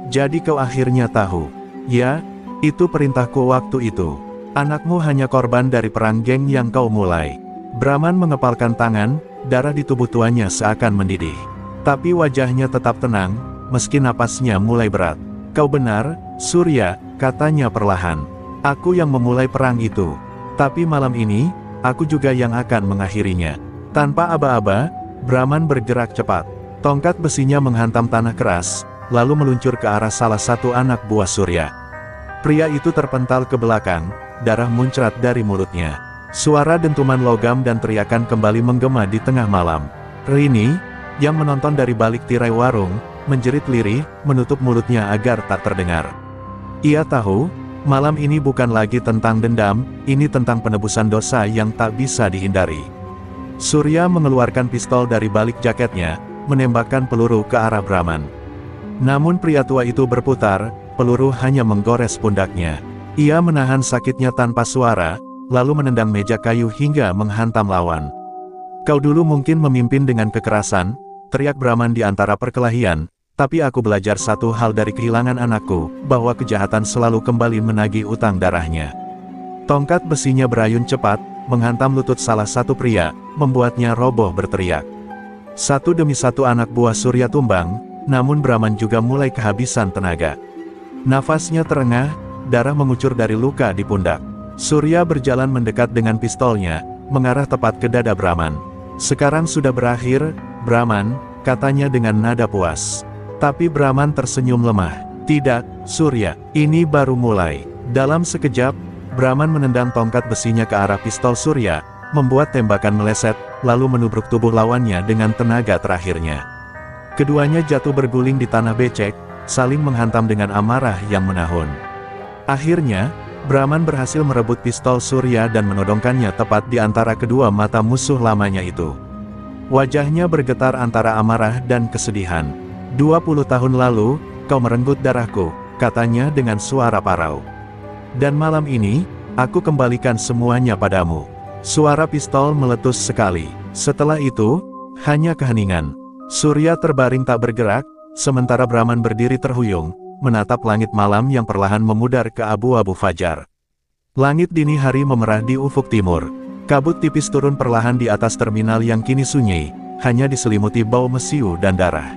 jadi kau akhirnya tahu. Ya, itu perintahku waktu itu. Anakmu hanya korban dari perang geng yang kau mulai. Brahman mengepalkan tangan, darah di tubuh tuannya seakan mendidih. Tapi wajahnya tetap tenang, meski napasnya mulai berat. Kau benar, Surya, katanya perlahan. Aku yang memulai perang itu. Tapi malam ini, aku juga yang akan mengakhirinya. Tanpa aba-aba, Brahman bergerak cepat. Tongkat besinya menghantam tanah keras, lalu meluncur ke arah salah satu anak buah Surya. Pria itu terpental ke belakang, darah muncrat dari mulutnya. Suara dentuman logam dan teriakan kembali menggema di tengah malam. Rini, yang menonton dari balik tirai warung, menjerit lirih, menutup mulutnya agar tak terdengar. Ia tahu, malam ini bukan lagi tentang dendam, ini tentang penebusan dosa yang tak bisa dihindari. Surya mengeluarkan pistol dari balik jaketnya, menembakkan peluru ke arah Brahman. Namun pria tua itu berputar, peluru hanya menggores pundaknya. Ia menahan sakitnya tanpa suara, lalu menendang meja kayu hingga menghantam lawan. Kau dulu mungkin memimpin dengan kekerasan, teriak Brahman di antara perkelahian, tapi aku belajar satu hal dari kehilangan anakku, bahwa kejahatan selalu kembali menagih utang darahnya. Tongkat besinya berayun cepat, menghantam lutut salah satu pria, membuatnya roboh berteriak. Satu demi satu anak buah Surya tumbang, namun Brahman juga mulai kehabisan tenaga. Nafasnya terengah, darah mengucur dari luka di pundak. Surya berjalan mendekat dengan pistolnya, mengarah tepat ke dada Brahman. Sekarang sudah berakhir, Brahman, katanya dengan nada puas. Tapi Brahman tersenyum lemah. Tidak, Surya, ini baru mulai. Dalam sekejap, Brahman menendang tongkat besinya ke arah pistol Surya, membuat tembakan meleset, lalu menubruk tubuh lawannya dengan tenaga terakhirnya. Keduanya jatuh berguling di tanah becek, saling menghantam dengan amarah yang menahun. Akhirnya, Brahman berhasil merebut pistol Surya dan menodongkannya tepat di antara kedua mata musuh lamanya itu. Wajahnya bergetar antara amarah dan kesedihan. 20 tahun lalu, kau merenggut darahku, katanya dengan suara parau. Dan malam ini, aku kembalikan semuanya padamu. Suara pistol meletus sekali. Setelah itu, hanya keheningan. Surya terbaring tak bergerak, sementara Brahman berdiri terhuyung, menatap langit malam yang perlahan memudar ke abu-abu fajar. Langit dini hari memerah di ufuk timur. Kabut tipis turun perlahan di atas terminal yang kini sunyi, hanya diselimuti bau mesiu dan darah.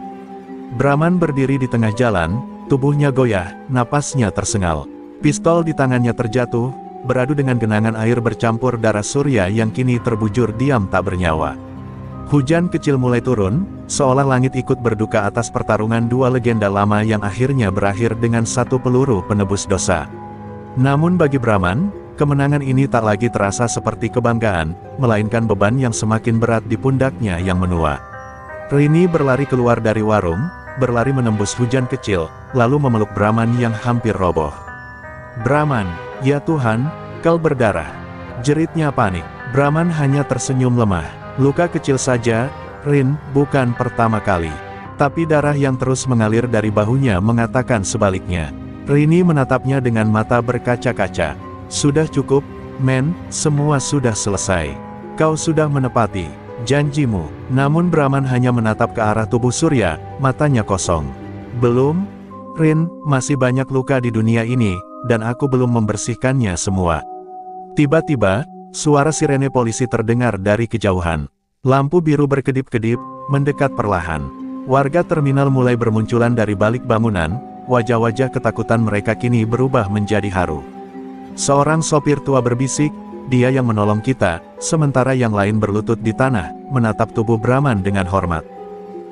Brahman berdiri di tengah jalan, tubuhnya goyah, napasnya tersengal. Pistol di tangannya terjatuh, beradu dengan genangan air bercampur darah Surya yang kini terbujur diam tak bernyawa. Hujan kecil mulai turun, seolah langit ikut berduka atas pertarungan dua legenda lama yang akhirnya berakhir dengan satu peluru penebus dosa. Namun bagi Brahman, kemenangan ini tak lagi terasa seperti kebanggaan, melainkan beban yang semakin berat di pundaknya yang menua. Rini berlari keluar dari warung, berlari menembus hujan kecil, lalu memeluk Brahman yang hampir roboh. "Brahman, ya Tuhan, kau berdarah!" jeritnya panik. Brahman hanya tersenyum lemah. "Luka kecil saja, Rin, bukan pertama kali." Tapi darah yang terus mengalir dari bahunya mengatakan sebaliknya. Rini menatapnya dengan mata berkaca-kaca. "Sudah cukup, men, semua sudah selesai. Kau sudah menepati janjimu." Namun Brahman hanya menatap ke arah tubuh Surya, matanya kosong. "Belum, Rin, masih banyak luka di dunia ini, dan aku belum membersihkannya semua." Tiba-tiba, suara sirene polisi terdengar dari kejauhan. Lampu biru berkedip-kedip, mendekat perlahan. Warga terminal mulai bermunculan dari balik bangunan, wajah-wajah ketakutan mereka kini berubah menjadi haru. Seorang sopir tua berbisik, "Dia yang menolong kita," sementara yang lain berlutut di tanah, menatap tubuh Brahman dengan hormat.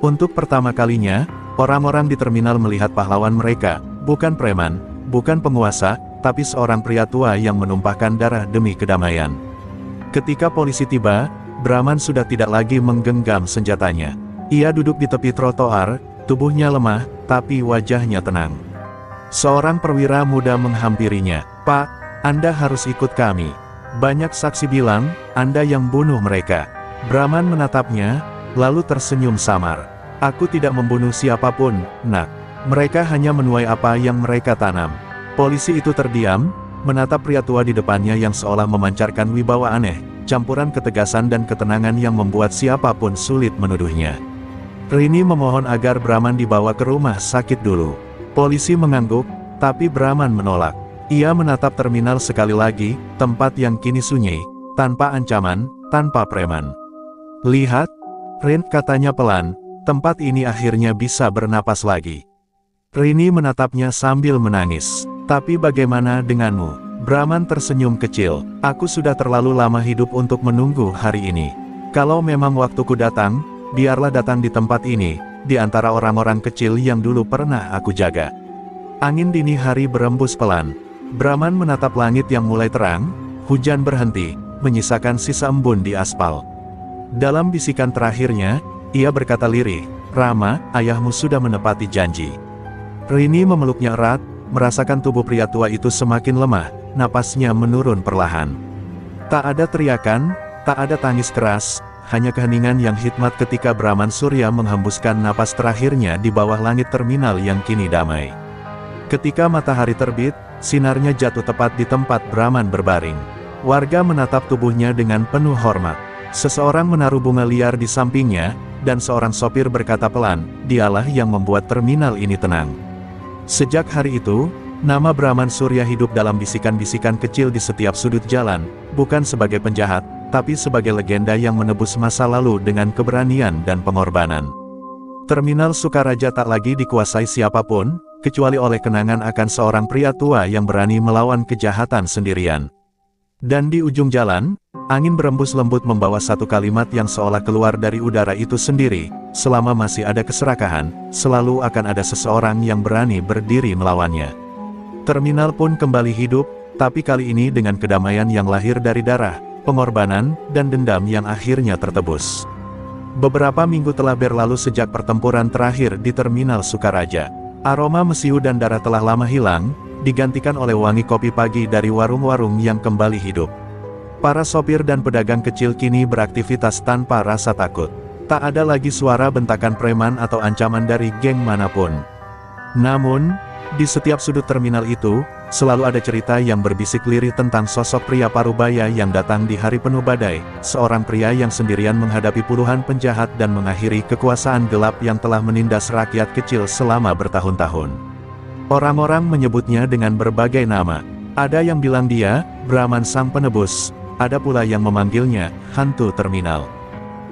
Untuk pertama kalinya, orang-orang di terminal melihat pahlawan mereka, bukan preman, bukan penguasa, tapi seorang pria tua yang menumpahkan darah demi kedamaian. Ketika polisi tiba, Brahman sudah tidak lagi menggenggam senjatanya. Ia duduk di tepi trotoar, tubuhnya lemah, tapi wajahnya tenang. Seorang perwira muda menghampirinya. "Pak, Anda harus ikut kami. Banyak saksi bilang, Anda yang bunuh mereka." Brahman menatapnya, lalu tersenyum samar. "Aku tidak membunuh siapapun, Nak. Mereka hanya menuai apa yang mereka tanam." Polisi itu terdiam, menatap pria tua di depannya yang seolah memancarkan wibawa aneh, campuran ketegasan dan ketenangan yang membuat siapapun sulit menuduhnya. Rini memohon agar Brahman dibawa ke rumah sakit dulu. Polisi mengangguk, tapi Brahman menolak. Ia menatap terminal sekali lagi, tempat yang kini sunyi, tanpa ancaman, tanpa preman. "Lihat, Rin," katanya pelan, "tempat ini akhirnya bisa bernapas lagi." Rini menatapnya sambil menangis. "Tapi bagaimana denganmu?" Brahman tersenyum kecil. "Aku sudah terlalu lama hidup untuk menunggu hari ini. Kalau memang waktuku datang, biarlah datang di tempat ini, di antara orang-orang kecil yang dulu pernah aku jaga." Angin dini hari berembus pelan. Brahman menatap langit yang mulai terang, hujan berhenti, menyisakan sisa embun di aspal. Dalam bisikan terakhirnya, ia berkata lirih, "Rama, ayahmu sudah menepati janji." Rini memeluknya erat, merasakan tubuh pria tua itu semakin lemah, napasnya menurun perlahan. Tak ada teriakan, tak ada tangis keras, hanya keheningan yang hikmat ketika Brahman Surya menghembuskan napas terakhirnya di bawah langit terminal yang kini damai. Ketika matahari terbit, sinarnya jatuh tepat di tempat Brahman berbaring. Warga menatap tubuhnya dengan penuh hormat. Seseorang menaruh bunga liar di sampingnya, dan seorang sopir berkata pelan, "Dialah yang membuat terminal ini tenang." Sejak hari itu, nama Brahman Surya hidup dalam bisikan-bisikan kecil di setiap sudut jalan, bukan sebagai penjahat, tapi sebagai legenda yang menebus masa lalu dengan keberanian dan pengorbanan. Terminal Sukaraja tak lagi dikuasai siapapun, kecuali oleh kenangan akan seorang pria tua yang berani melawan kejahatan sendirian. Dan di ujung jalan, angin berembus lembut membawa satu kalimat yang seolah keluar dari udara itu sendiri, "Selama masih ada keserakahan, selalu akan ada seseorang yang berani berdiri melawannya." Terminal pun kembali hidup, tapi kali ini dengan kedamaian yang lahir dari darah, pengorbanan, dan dendam yang akhirnya tertebus. Beberapa minggu telah berlalu sejak pertempuran terakhir di Terminal Sukaraja. Aroma mesiu dan darah telah lama hilang, digantikan oleh wangi kopi pagi dari warung-warung yang kembali hidup. Para sopir dan pedagang kecil kini beraktivitas tanpa rasa takut. Tak ada lagi suara bentakan preman atau ancaman dari geng manapun. Namun, di setiap sudut terminal itu, selalu ada cerita yang berbisik lirih tentang sosok pria parubaya yang datang di hari penuh badai, seorang pria yang sendirian menghadapi puluhan penjahat dan mengakhiri kekuasaan gelap yang telah menindas rakyat kecil selama bertahun-tahun. Orang-orang menyebutnya dengan berbagai nama. Ada yang bilang dia, Brahman Sang Penebus, ada pula yang memanggilnya, Hantu Terminal.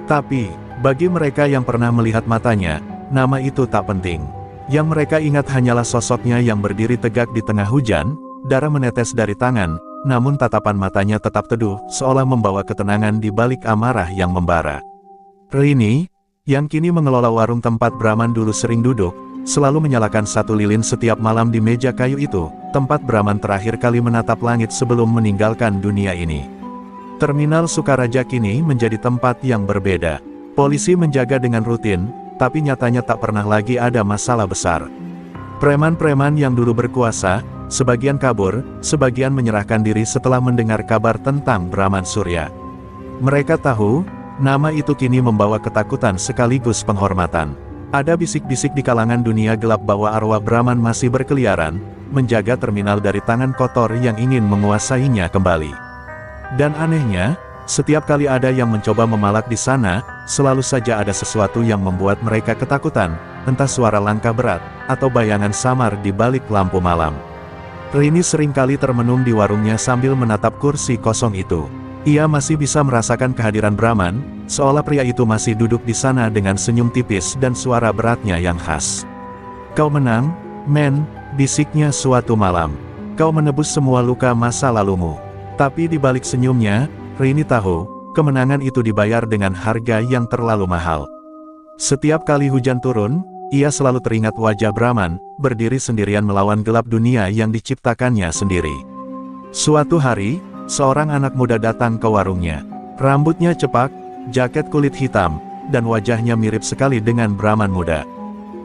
Tapi, bagi mereka yang pernah melihat matanya, nama itu tak penting. Yang mereka ingat hanyalah sosoknya yang berdiri tegak di tengah hujan, darah menetes dari tangan, namun tatapan matanya tetap teduh, seolah membawa ketenangan di balik amarah yang membara. Rini, yang kini mengelola warung tempat Brahman dulu sering duduk, selalu menyalakan satu lilin setiap malam di meja kayu itu, tempat Brahman terakhir kali menatap langit sebelum meninggalkan dunia ini. Terminal Sukaraja kini menjadi tempat yang berbeda. Polisi menjaga dengan rutin, tapi nyatanya tak pernah lagi ada masalah besar. Preman-preman yang dulu berkuasa, sebagian kabur, sebagian menyerahkan diri setelah mendengar kabar tentang Brahman Surya. Mereka tahu, nama itu kini membawa ketakutan sekaligus penghormatan. Ada bisik-bisik di kalangan dunia gelap bahwa arwah Brahman masih berkeliaran, menjaga terminal dari tangan kotor yang ingin menguasainya kembali. Dan anehnya, setiap kali ada yang mencoba memalak di sana, selalu saja ada sesuatu yang membuat mereka ketakutan, entah suara langkah berat, atau bayangan samar di balik lampu malam. Rini seringkali termenung di warungnya sambil menatap kursi kosong itu. Ia masih bisa merasakan kehadiran Brahman, seolah pria itu masih duduk di sana dengan senyum tipis dan suara beratnya yang khas. "Kau menang, men," bisiknya suatu malam. "Kau menebus semua luka masa lalumu." Tapi di balik senyumnya, Rini tahu, kemenangan itu dibayar dengan harga yang terlalu mahal. Setiap kali hujan turun, ia selalu teringat wajah Brahman, berdiri sendirian melawan gelap dunia yang diciptakannya sendiri. Suatu hari, seorang anak muda datang ke warungnya. Rambutnya cepak, jaket kulit hitam, dan wajahnya mirip sekali dengan Brahman muda.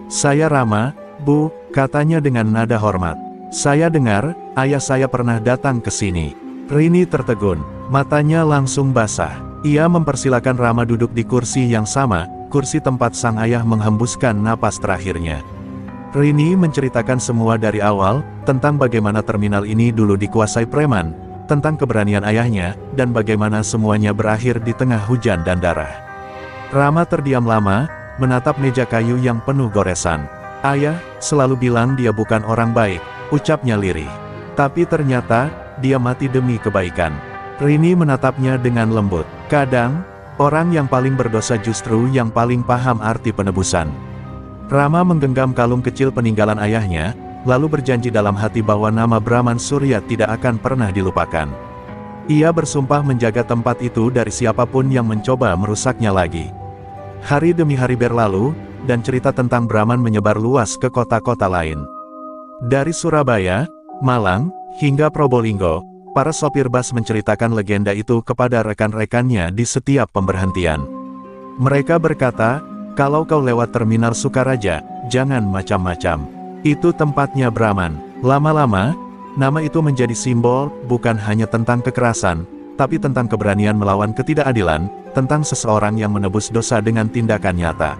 "Saya Rama, Bu," katanya dengan nada hormat. "Saya dengar, ayah saya pernah datang ke sini." Rini tertegun, matanya langsung basah. Ia mempersilakan Rama duduk di kursi yang sama, kursi tempat sang ayah menghembuskan napas terakhirnya. Rini menceritakan semua dari awal, tentang bagaimana terminal ini dulu dikuasai preman, tentang keberanian ayahnya, dan bagaimana semuanya berakhir di tengah hujan dan darah. Rama terdiam lama, menatap meja kayu yang penuh goresan. "Ayah selalu bilang dia bukan orang baik," ucapnya lirih. "Tapi ternyata, dia mati demi kebaikan." Rini menatapnya dengan lembut. "Kadang, orang yang paling berdosa justru yang paling paham arti penebusan." Rama menggenggam kalung kecil peninggalan ayahnya, lalu berjanji dalam hati bahwa nama Brahman Surya tidak akan pernah dilupakan. Ia bersumpah menjaga tempat itu dari siapapun yang mencoba merusaknya lagi. Hari demi hari berlalu, dan cerita tentang Brahman menyebar luas ke kota-kota lain. Dari Surabaya, Malang, hingga Probolinggo, para sopir bus menceritakan legenda itu kepada rekan-rekannya di setiap pemberhentian. Mereka berkata, "Kalau kau lewat terminal Sukaraja, jangan macam-macam. Itu tempatnya Brahman." Lama-lama, nama itu menjadi simbol, bukan hanya tentang kekerasan, tapi tentang keberanian melawan ketidakadilan, tentang seseorang yang menebus dosa dengan tindakan nyata.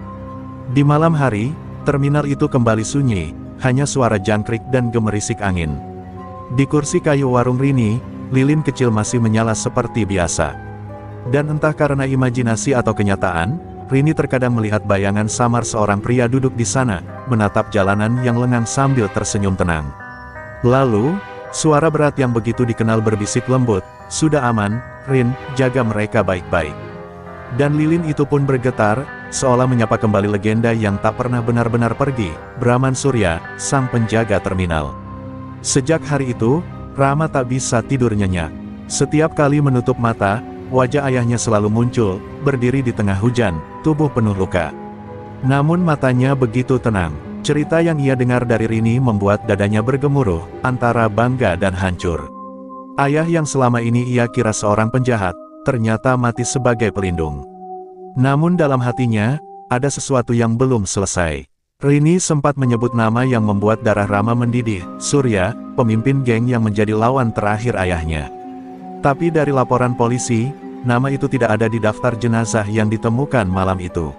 Di malam hari, terminal itu kembali sunyi, hanya suara jangkrik dan gemerisik angin. Di kursi kayu warung Rini, lilin kecil masih menyala seperti biasa. Dan entah karena imajinasi atau kenyataan, Rini terkadang melihat bayangan samar seorang pria duduk di sana, menatap jalanan yang lengang sambil tersenyum tenang. Lalu, suara berat yang begitu dikenal berbisik lembut, "Sudah aman, Rin, jaga mereka baik-baik." Dan lilin itu pun bergetar, seolah menyapa kembali legenda yang tak pernah benar-benar pergi, Brahman Surya, sang penjaga terminal. Sejak hari itu, Rama tak bisa tidur nyenyak. Setiap kali menutup mata, wajah ayahnya selalu muncul, berdiri di tengah hujan, tubuh penuh luka. Namun matanya begitu tenang. Cerita yang ia dengar dari Rini membuat dadanya bergemuruh, antara bangga dan hancur. Ayah yang selama ini ia kira seorang penjahat, ternyata mati sebagai pelindung. Namun dalam hatinya, ada sesuatu yang belum selesai. Rini sempat menyebut nama yang membuat darah Rama mendidih, Surya, pemimpin geng yang menjadi lawan terakhir ayahnya. Tapi dari laporan polisi, nama itu tidak ada di daftar jenazah yang ditemukan malam itu.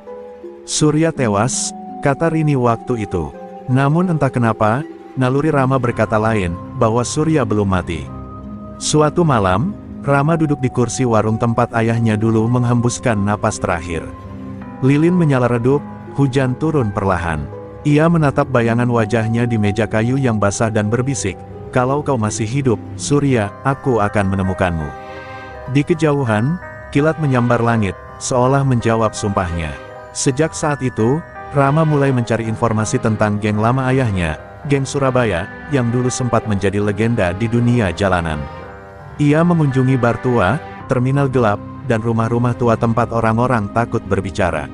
"Surya tewas," kata Rini waktu itu. Namun entah kenapa, naluri Rama berkata lain, bahwa Surya belum mati. Suatu malam, Rama duduk di kursi warung tempat ayahnya dulu menghembuskan napas terakhir. Lilin menyala redup, hujan turun perlahan. Ia menatap bayangan wajahnya di meja kayu yang basah dan berbisik, "Kalau kau masih hidup, Surya, aku akan menemukanmu." Di kejauhan, kilat menyambar langit, seolah menjawab sumpahnya. Sejak saat itu, Rama mulai mencari informasi tentang geng lama ayahnya, geng Surabaya, yang dulu sempat menjadi legenda di dunia jalanan. Ia mengunjungi bar tua, terminal gelap, dan rumah-rumah tua tempat orang-orang takut berbicara.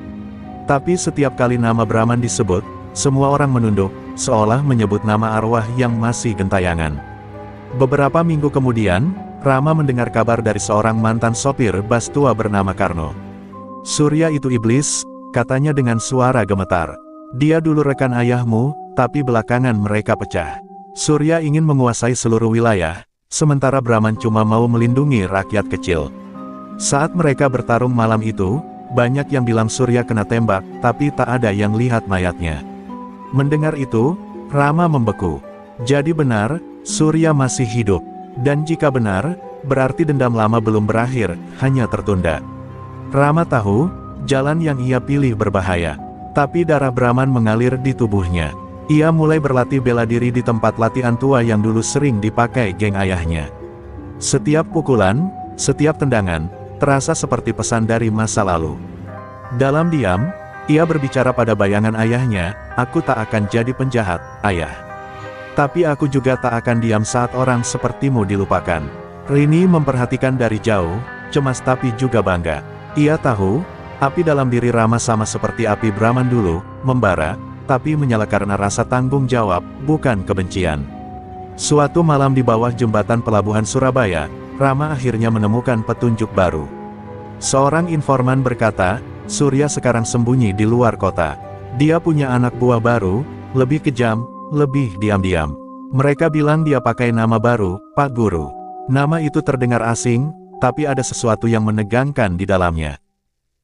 Tapi setiap kali nama Brahman disebut, semua orang menunduk, seolah menyebut nama arwah yang masih gentayangan. Beberapa minggu kemudian, Rama mendengar kabar dari seorang mantan sopir bus tua bernama Karno. "Surya itu iblis," katanya dengan suara gemetar. Dia dulu rekan ayahmu, tapi belakangan mereka pecah. Surya ingin menguasai seluruh wilayah, sementara Brahman cuma mau melindungi rakyat kecil. Saat mereka bertarung malam itu, banyak yang bilang Surya kena tembak, tapi tak ada yang lihat mayatnya. Mendengar itu, Rama membeku. Jadi benar, Surya masih hidup. Dan jika benar, berarti dendam lama belum berakhir, hanya tertunda. Rama tahu, jalan yang ia pilih berbahaya. Tapi darah Brahman mengalir di tubuhnya. Ia mulai berlatih bela diri di tempat latihan tua yang dulu sering dipakai geng ayahnya. Setiap pukulan, setiap tendangan, terasa seperti pesan dari masa lalu. Dalam diam, ia berbicara pada bayangan ayahnya, "Aku tak akan jadi penjahat, ayah. Tapi aku juga tak akan diam saat orang sepertimu dilupakan." Rini memperhatikan dari jauh, cemas tapi juga bangga. Ia tahu, api dalam diri Rama sama seperti api Brahman dulu, membara, tapi menyala karena rasa tanggung jawab, bukan kebencian. Suatu malam di bawah jembatan pelabuhan Surabaya, Rama akhirnya menemukan petunjuk baru. Seorang informan berkata, Surya sekarang sembunyi di luar kota. Dia punya anak buah baru, lebih kejam, lebih diam-diam. Mereka bilang dia pakai nama baru, Pak Guru. Nama itu terdengar asing, tapi ada sesuatu yang menegangkan di dalamnya.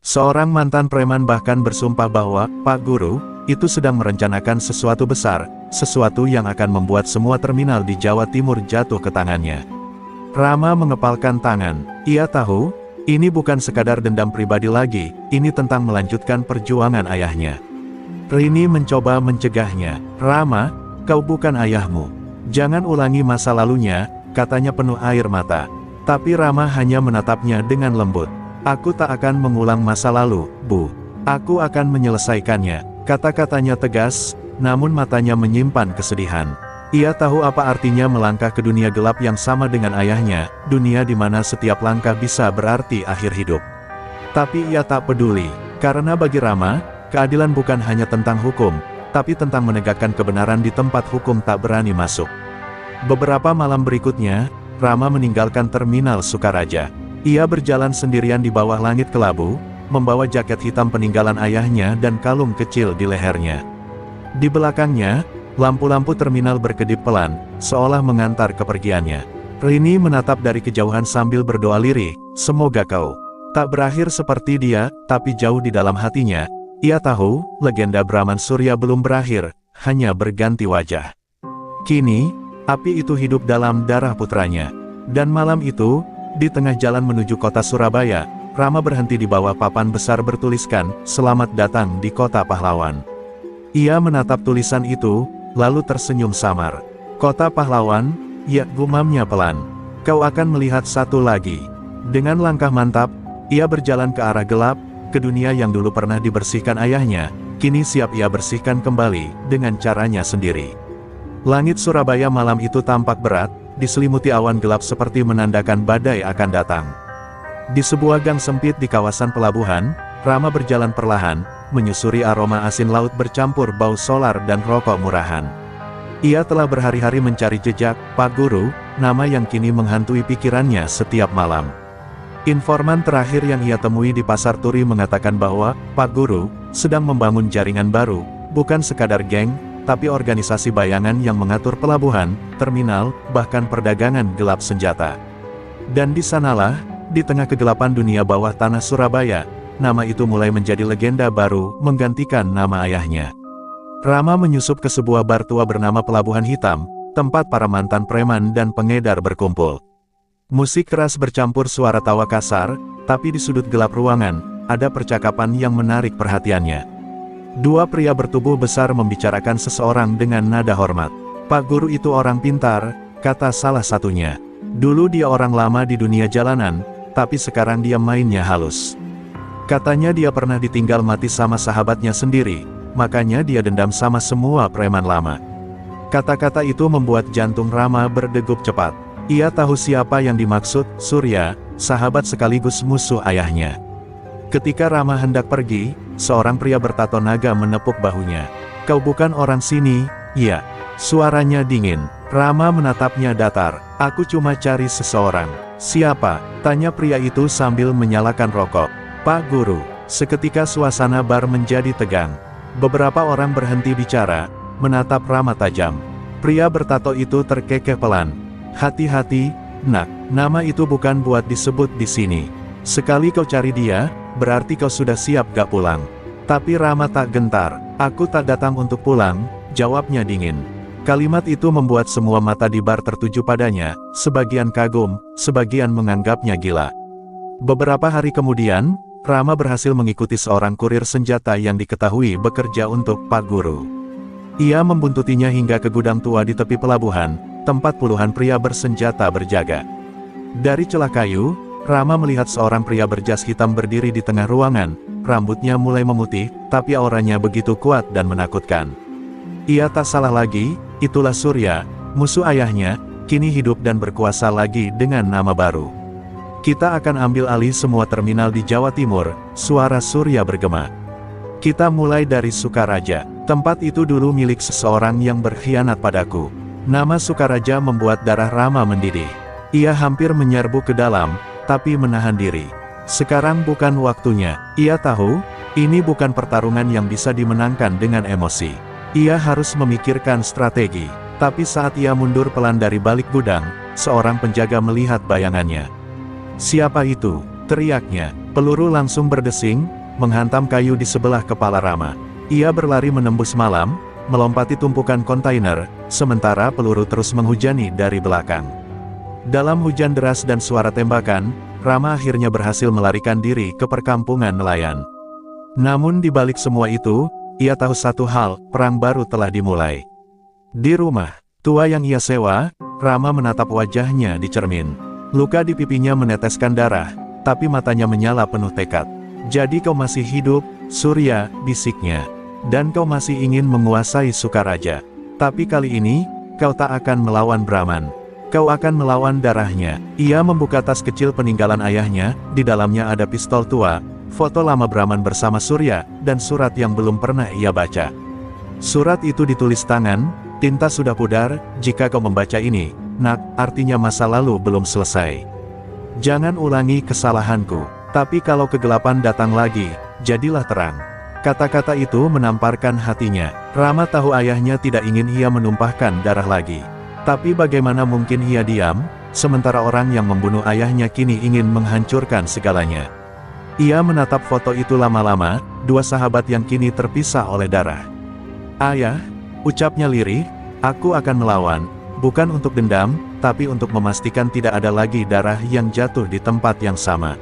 Seorang mantan preman bahkan bersumpah bahwa, Pak Guru, itu sedang merencanakan sesuatu besar, sesuatu yang akan membuat semua terminal di Jawa Timur jatuh ke tangannya. Rama mengepalkan tangan. Ia tahu, ini bukan sekadar dendam pribadi lagi, ini tentang melanjutkan perjuangan ayahnya. Rini mencoba mencegahnya. Rama, kau bukan ayahmu. Jangan ulangi masa lalunya, katanya penuh air mata. Tapi Rama hanya menatapnya dengan lembut. Aku tak akan mengulang masa lalu, Bu. Aku akan menyelesaikannya. Kata-katanya tegas, namun matanya menyimpan kesedihan. Ia tahu apa artinya melangkah ke dunia gelap yang sama dengan ayahnya, dunia di mana setiap langkah bisa berarti akhir hidup. Tapi ia tak peduli, karena bagi Rama, keadilan bukan hanya tentang hukum, tapi tentang menegakkan kebenaran di tempat hukum tak berani masuk. Beberapa malam berikutnya, Rama meninggalkan terminal Sukaraja. Ia berjalan sendirian di bawah langit kelabu, membawa jaket hitam peninggalan ayahnya dan kalung kecil di lehernya. Di belakangnya, lampu-lampu terminal berkedip pelan, seolah mengantar kepergiannya. Rini menatap dari kejauhan sambil berdoa lirih, semoga kau tak berakhir seperti dia, tapi jauh di dalam hatinya, ia tahu, legenda Brahman Surya belum berakhir, hanya berganti wajah. Kini, api itu hidup dalam darah putranya. Dan malam itu, di tengah jalan menuju kota Surabaya, Rama berhenti di bawah papan besar bertuliskan, "Selamat datang di kota pahlawan." Ia menatap tulisan itu, lalu tersenyum samar. "Kota pahlawan," ya, gumamnya pelan. "Kau akan melihat satu lagi." Dengan langkah mantap, ia berjalan ke arah gelap, ke dunia yang dulu pernah dibersihkan ayahnya, kini siap ia bersihkan kembali, dengan caranya sendiri. Langit Surabaya malam itu tampak berat, diselimuti awan gelap seperti menandakan badai akan datang. Di sebuah gang sempit di kawasan pelabuhan, Rama berjalan perlahan, menyusuri aroma asin laut bercampur bau solar dan rokok murahan. Ia telah berhari-hari mencari jejak, Pak Guru, nama yang kini menghantui pikirannya setiap malam. Informan terakhir yang ia temui di Pasar Turi mengatakan bahwa, Pak Guru, sedang membangun jaringan baru, bukan sekadar geng, tapi organisasi bayangan yang mengatur pelabuhan, terminal, bahkan perdagangan gelap senjata. Dan di sanalah, di tengah kegelapan dunia bawah tanah Surabaya, nama itu mulai menjadi legenda baru, menggantikan nama ayahnya. Rama menyusup ke sebuah bar tua bernama Pelabuhan Hitam, tempat para mantan preman dan pengedar berkumpul. Musik keras bercampur suara tawa kasar, tapi di sudut gelap ruangan, ada percakapan yang menarik perhatiannya. Dua pria bertubuh besar membicarakan seseorang dengan nada hormat. "Pak Guru itu orang pintar," kata salah satunya. "Dulu dia orang lama di dunia jalanan, tapi sekarang dia mainnya halus. Katanya dia pernah ditinggal mati sama sahabatnya sendiri, makanya dia dendam sama semua preman lama." Kata-kata itu membuat jantung Rama berdegup cepat. Ia tahu siapa yang dimaksud, Surya, sahabat sekaligus musuh ayahnya. Ketika Rama hendak pergi, seorang pria bertato naga menepuk bahunya. "Kau bukan orang sini, ya?" Suaranya dingin. Rama menatapnya datar. "Aku cuma cari seseorang." "Siapa?" tanya pria itu sambil menyalakan rokok. "Pak Guru." Seketika suasana bar menjadi tegang. Beberapa orang berhenti bicara, menatap Rama tajam. Pria bertato itu terkekeh pelan. Hati-hati, nak, nama itu bukan buat disebut di sini. Sekali kau cari dia, berarti kau sudah siap gak pulang. Tapi Rama tak gentar. Aku tak datang untuk pulang, jawabnya dingin. Kalimat itu membuat semua mata di bar tertuju padanya, sebagian kagum, sebagian menganggapnya gila. Beberapa hari kemudian, Rama berhasil mengikuti seorang kurir senjata yang diketahui bekerja untuk Pak Guru. Ia membuntutinya hingga ke gudang tua di tepi pelabuhan, tempat puluhan pria bersenjata berjaga. Dari celah kayu, Rama melihat seorang pria berjas hitam berdiri di tengah ruangan, rambutnya mulai memutih, tapi auranya begitu kuat dan menakutkan. Ia tak salah lagi, itulah Surya, musuh ayahnya, kini hidup dan berkuasa lagi dengan nama baru. Kita akan ambil alih semua terminal di Jawa Timur, suara Surya bergema. Kita mulai dari Sukaraja, tempat itu dulu milik seseorang yang berkhianat padaku. Nama Sukaraja membuat darah Rama mendidih. Ia hampir menyerbu ke dalam, tapi menahan diri. Sekarang bukan waktunya. Ia tahu, ini bukan pertarungan yang bisa dimenangkan dengan emosi. Ia harus memikirkan strategi. Tapi saat ia mundur pelan dari balik gudang, seorang penjaga melihat bayangannya. "Siapa itu?" teriaknya. Peluru langsung berdesing, menghantam kayu di sebelah kepala Rama. Ia berlari menembus malam, melompati tumpukan kontainer, sementara peluru terus menghujani dari belakang. Dalam hujan deras dan suara tembakan, Rama akhirnya berhasil melarikan diri ke perkampungan nelayan. Namun di balik semua itu, ia tahu satu hal, perang baru telah dimulai. Di rumah tua yang ia sewa, Rama menatap wajahnya di cermin. Luka di pipinya meneteskan darah, tapi matanya menyala penuh tekad. "Jadi kau masih hidup, Surya," bisiknya. "Dan kau masih ingin menguasai Sukaraja. Tapi kali ini, kau tak akan melawan Brahman. Kau akan melawan darahnya." Ia membuka tas kecil peninggalan ayahnya, di dalamnya ada pistol tua, foto lama Brahman bersama Surya, dan surat yang belum pernah ia baca. Surat itu ditulis tangan, tinta sudah pudar, "Jika kau membaca ini, nak, artinya masa lalu belum selesai. Jangan ulangi kesalahanku. Tapi kalau kegelapan datang lagi, jadilah terang." Kata-kata itu menamparkan hatinya. Rama tahu ayahnya tidak ingin ia menumpahkan darah lagi. Tapi bagaimana mungkin ia diam, sementara orang yang membunuh ayahnya kini ingin menghancurkan segalanya. Ia menatap foto itu lama-lama, dua sahabat yang kini terpisah oleh darah. "Ayah," ucapnya lirih, "aku akan melawan. Bukan untuk dendam, tapi untuk memastikan tidak ada lagi darah yang jatuh di tempat yang sama."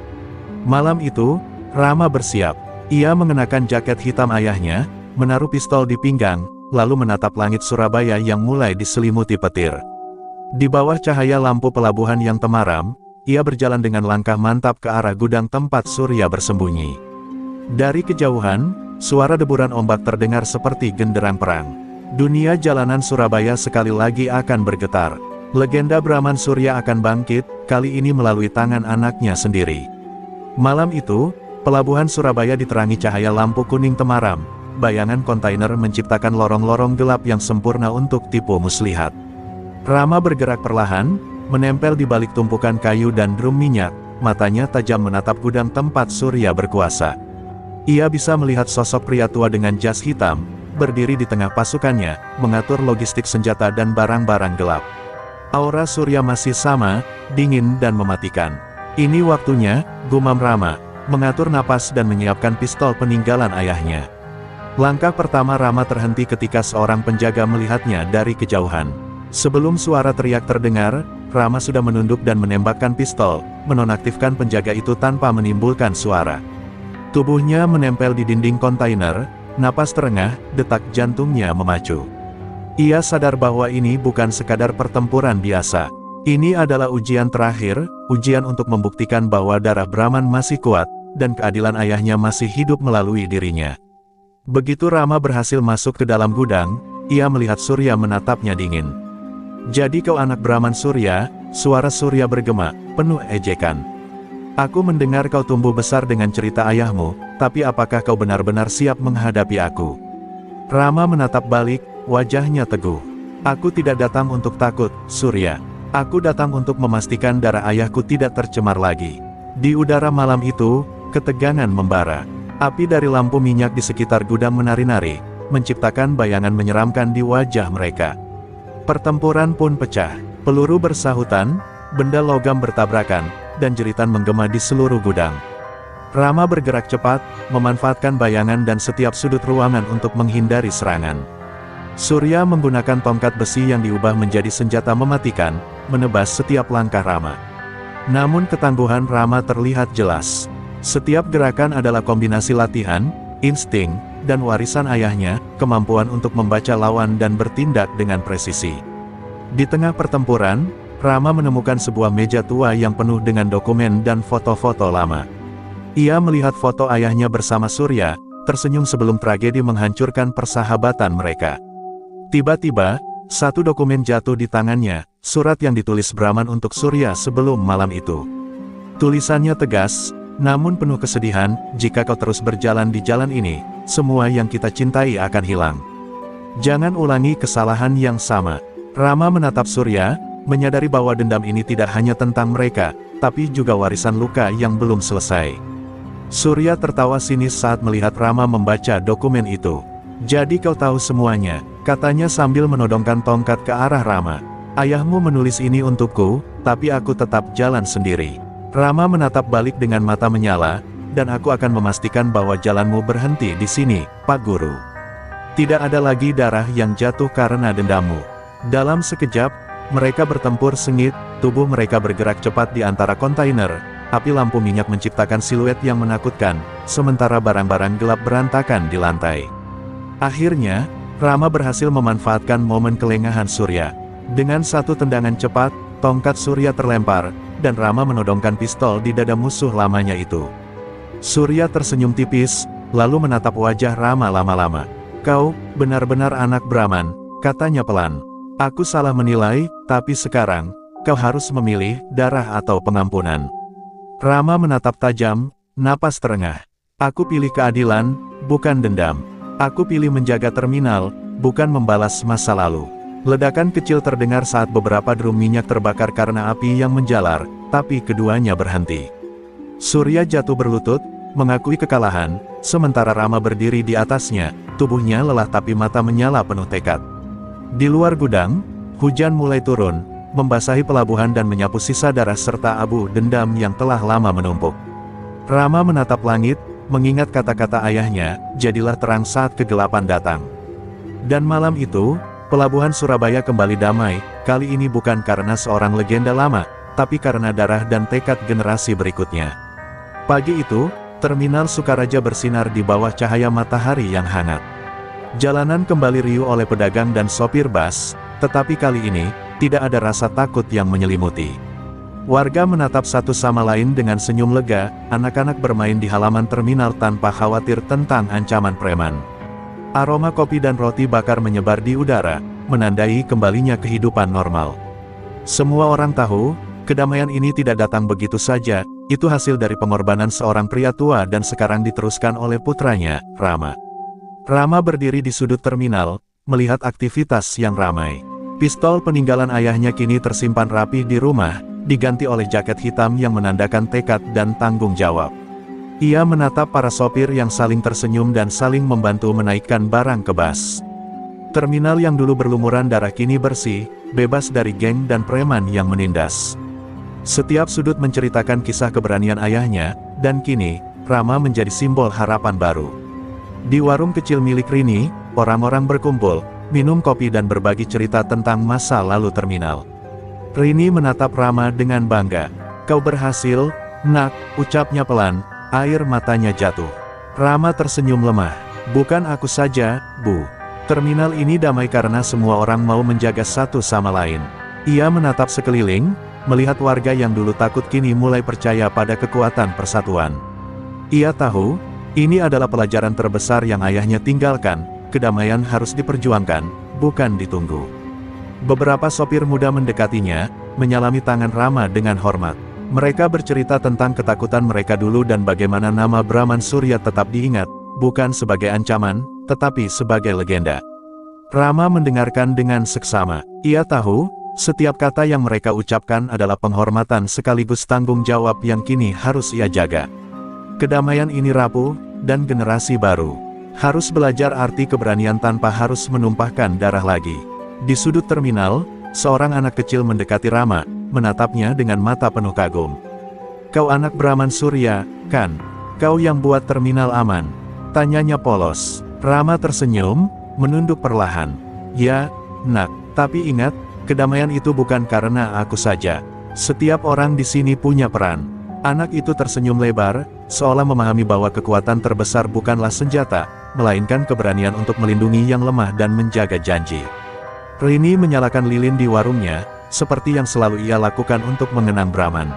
Malam itu, Rama bersiap. Ia mengenakan jaket hitam ayahnya, menaruh pistol di pinggang, lalu menatap langit Surabaya yang mulai diselimuti petir. Di bawah cahaya lampu pelabuhan yang temaram, ia berjalan dengan langkah mantap ke arah gudang tempat Surya bersembunyi. Dari kejauhan, suara deburan ombak terdengar seperti genderang perang. Dunia jalanan Surabaya sekali lagi akan bergetar. Legenda Brahman Surya akan bangkit, kali ini melalui tangan anaknya sendiri. Malam itu, pelabuhan Surabaya diterangi cahaya lampu kuning temaram. Bayangan kontainer menciptakan lorong-lorong gelap yang sempurna untuk tipu muslihat. Rama bergerak perlahan, menempel di balik tumpukan kayu dan drum minyak, matanya tajam menatap gudang tempat Surya berkuasa. Ia bisa melihat sosok pria tua dengan jas hitam, berdiri di tengah pasukannya, mengatur logistik senjata dan barang-barang gelap. Aura Surya masih sama, dingin dan mematikan. "Ini waktunya," gumam Rama, mengatur napas dan menyiapkan pistol peninggalan ayahnya. Langkah pertama Rama terhenti ketika seorang penjaga melihatnya dari kejauhan. Sebelum suara teriak terdengar, Rama sudah menunduk dan menembakkan pistol, menonaktifkan penjaga itu tanpa menimbulkan suara. Tubuhnya menempel di dinding kontainer, napas terengah, detak jantungnya memacu. Ia sadar bahwa ini bukan sekadar pertempuran biasa. Ini adalah ujian terakhir, ujian untuk membuktikan bahwa darah Brahman masih kuat, dan keadilan ayahnya masih hidup melalui dirinya. Begitu Rama berhasil masuk ke dalam gudang, ia melihat Surya menatapnya dingin. "Jadi kau anak Brahman Surya?" Suara Surya bergema, penuh ejekan. "Aku mendengar kau tumbuh besar dengan cerita ayahmu, tapi apakah kau benar-benar siap menghadapi aku?" Rama menatap balik, wajahnya teguh. "Aku tidak datang untuk takut, Surya. Aku datang untuk memastikan darah ayahku tidak tercemar lagi." Di udara malam itu, ketegangan membara. Api dari lampu minyak di sekitar gudang menari-nari, menciptakan bayangan menyeramkan di wajah mereka. Pertempuran pun pecah, peluru bersahutan, benda logam bertabrakan, dan jeritan menggema di seluruh gudang. Rama bergerak cepat, memanfaatkan bayangan dan setiap sudut ruangan untuk menghindari serangan. Surya menggunakan tongkat besi yang diubah menjadi senjata mematikan, menebas setiap langkah Rama. Namun ketangguhan Rama terlihat jelas. Setiap gerakan adalah kombinasi latihan, insting, dan warisan ayahnya, kemampuan untuk membaca lawan dan bertindak dengan presisi. Di tengah pertempuran, Rama menemukan sebuah meja tua yang penuh dengan dokumen dan foto-foto lama. Ia melihat foto ayahnya bersama Surya, tersenyum sebelum tragedi menghancurkan persahabatan mereka. Tiba-tiba, satu dokumen jatuh di tangannya, surat yang ditulis Brahman untuk Surya sebelum malam itu. Tulisannya tegas, namun penuh kesedihan, jika kau terus berjalan di jalan ini, semua yang kita cintai akan hilang. Jangan ulangi kesalahan yang sama. Rama menatap Surya, menyadari bahwa dendam ini tidak hanya tentang mereka, tapi juga warisan luka yang belum selesai. Surya tertawa sinis saat melihat Rama membaca dokumen itu. Jadi kau tahu semuanya, katanya sambil menodongkan tongkat ke arah Rama. Ayahmu menulis ini untukku, tapi aku tetap jalan sendiri. Rama menatap balik dengan mata menyala, dan aku akan memastikan bahwa jalanmu berhenti di sini, Pak Guru. Tidak ada lagi darah yang jatuh karena dendammu. Dalam sekejap, mereka bertempur sengit, tubuh mereka bergerak cepat di antara kontainer, api lampu minyak menciptakan siluet yang menakutkan, sementara barang-barang gelap berantakan di lantai. Akhirnya, Rama berhasil memanfaatkan momen kelengahan Surya. Dengan satu tendangan cepat, tongkat Surya terlempar, dan Rama menodongkan pistol di dada musuh lamanya itu. Surya tersenyum tipis, lalu menatap wajah Rama lama-lama. Kau, benar-benar anak Brahman, katanya pelan. Aku salah menilai, tapi sekarang, kau harus memilih, darah atau pengampunan. Rama menatap tajam, napas terengah. Aku pilih keadilan, bukan dendam. Aku pilih menjaga terminal, bukan membalas masa lalu. Ledakan kecil terdengar saat beberapa drum minyak terbakar karena api yang menjalar, tapi keduanya berhenti. Surya jatuh berlutut, mengakui kekalahan, sementara Rama berdiri di atasnya, tubuhnya lelah tapi mata menyala penuh tekad. Di luar gudang, hujan mulai turun, membasahi pelabuhan dan menyapu sisa darah serta abu dendam yang telah lama menumpuk. Rama menatap langit, mengingat kata-kata ayahnya, jadilah terang saat kegelapan datang. Dan malam itu, pelabuhan Surabaya kembali damai, kali ini bukan karena seorang legenda lama, tapi karena darah dan tekad generasi berikutnya. Pagi itu, terminal Sukaraja bersinar di bawah cahaya matahari yang hangat. Jalanan kembali riuh oleh pedagang dan sopir bus, tetapi kali ini, tidak ada rasa takut yang menyelimuti. Warga menatap satu sama lain dengan senyum lega, anak-anak bermain di halaman terminal tanpa khawatir tentang ancaman preman. Aroma kopi dan roti bakar menyebar di udara, menandai kembalinya kehidupan normal. Semua orang tahu, kedamaian ini tidak datang begitu saja, itu hasil dari pengorbanan seorang pria tua dan sekarang diteruskan oleh putranya, Rama. Rama berdiri di sudut terminal, melihat aktivitas yang ramai. Pistol peninggalan ayahnya kini tersimpan rapih di rumah, diganti oleh jaket hitam yang menandakan tekad dan tanggung jawab. Ia menatap para sopir yang saling tersenyum dan saling membantu menaikkan barang ke bus. Terminal yang dulu berlumuran darah kini bersih, bebas dari geng dan preman yang menindas. Setiap sudut menceritakan kisah keberanian ayahnya, dan kini, Rama menjadi simbol harapan baru. Di warung kecil milik Rini, orang-orang berkumpul, minum kopi dan berbagi cerita tentang masa lalu terminal. Rini menatap Rama dengan bangga. Kau berhasil, nak, ucapnya pelan, air matanya jatuh. Rama tersenyum lemah. Bukan aku saja, Bu. Terminal ini damai karena semua orang mau menjaga satu sama lain. Ia menatap sekeliling, melihat warga yang dulu takut kini mulai percaya pada kekuatan persatuan. Ia tahu, ini adalah pelajaran terbesar yang ayahnya tinggalkan, kedamaian harus diperjuangkan, bukan ditunggu. Beberapa sopir muda mendekatinya, menyalami tangan Rama dengan hormat. Mereka bercerita tentang ketakutan mereka dulu dan bagaimana nama Brahman Surya tetap diingat, bukan sebagai ancaman, tetapi sebagai legenda. Rama mendengarkan dengan seksama. Ia tahu, setiap kata yang mereka ucapkan adalah penghormatan sekaligus tanggung jawab yang kini harus ia jaga. Kedamaian ini rapuh, dan generasi baru. Harus belajar arti keberanian tanpa harus menumpahkan darah lagi. Di sudut terminal, seorang anak kecil mendekati Rama, menatapnya dengan mata penuh kagum. "Kau anak Brahman Surya, kan? Kau yang buat terminal aman?" tanyanya polos. Rama tersenyum, menunduk perlahan. "Ya, nak, tapi ingat, kedamaian itu bukan karena aku saja. Setiap orang di sini punya peran." Anak itu tersenyum lebar, seolah memahami bahwa kekuatan terbesar bukanlah senjata, melainkan keberanian untuk melindungi yang lemah dan menjaga janji. Rini menyalakan lilin di warungnya, seperti yang selalu ia lakukan untuk mengenang Brahman.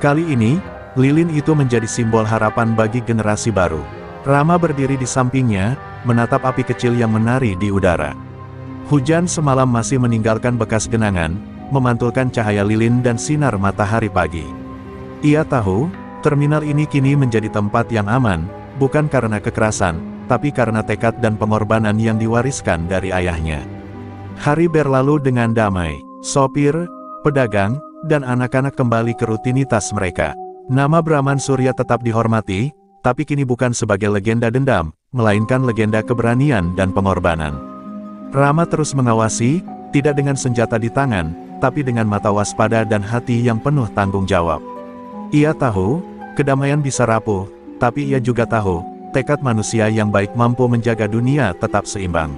Kali ini, lilin itu menjadi simbol harapan bagi generasi baru. Rama berdiri di sampingnya, menatap api kecil yang menari di udara. Hujan semalam masih meninggalkan bekas genangan, memantulkan cahaya lilin dan sinar matahari pagi. Ia tahu, terminal ini kini menjadi tempat yang aman, bukan karena kekerasan, tapi karena tekad dan pengorbanan yang diwariskan dari ayahnya. Hari berlalu dengan damai. Sopir, pedagang, dan anak-anak kembali ke rutinitas mereka. Nama Brahman Surya tetap dihormati, tapi kini bukan sebagai legenda dendam, melainkan legenda keberanian dan pengorbanan. Rama terus mengawasi, tidak dengan senjata di tangan, tapi dengan mata waspada dan hati yang penuh tanggung jawab. Ia tahu, kedamaian bisa rapuh, tapi ia juga tahu, tekad manusia yang baik mampu menjaga dunia tetap seimbang.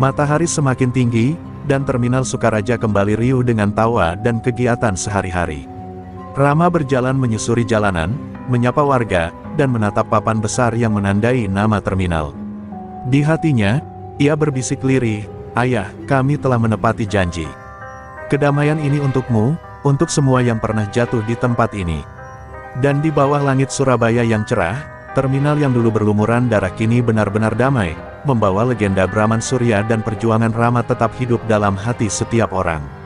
Matahari semakin tinggi, dan terminal Sukaraja kembali riuh dengan tawa dan kegiatan sehari-hari. Rama berjalan menyusuri jalanan, menyapa warga, dan menatap papan besar yang menandai nama terminal. Di hatinya, ia berbisik lirih, "Ayah, kami telah menepati janji. Kedamaian ini untukmu, untuk semua yang pernah jatuh di tempat ini." Dan di bawah langit Surabaya yang cerah, terminal yang dulu berlumuran darah kini benar-benar damai, membawa legenda Brahman Surya dan perjuangan Rama tetap hidup dalam hati setiap orang.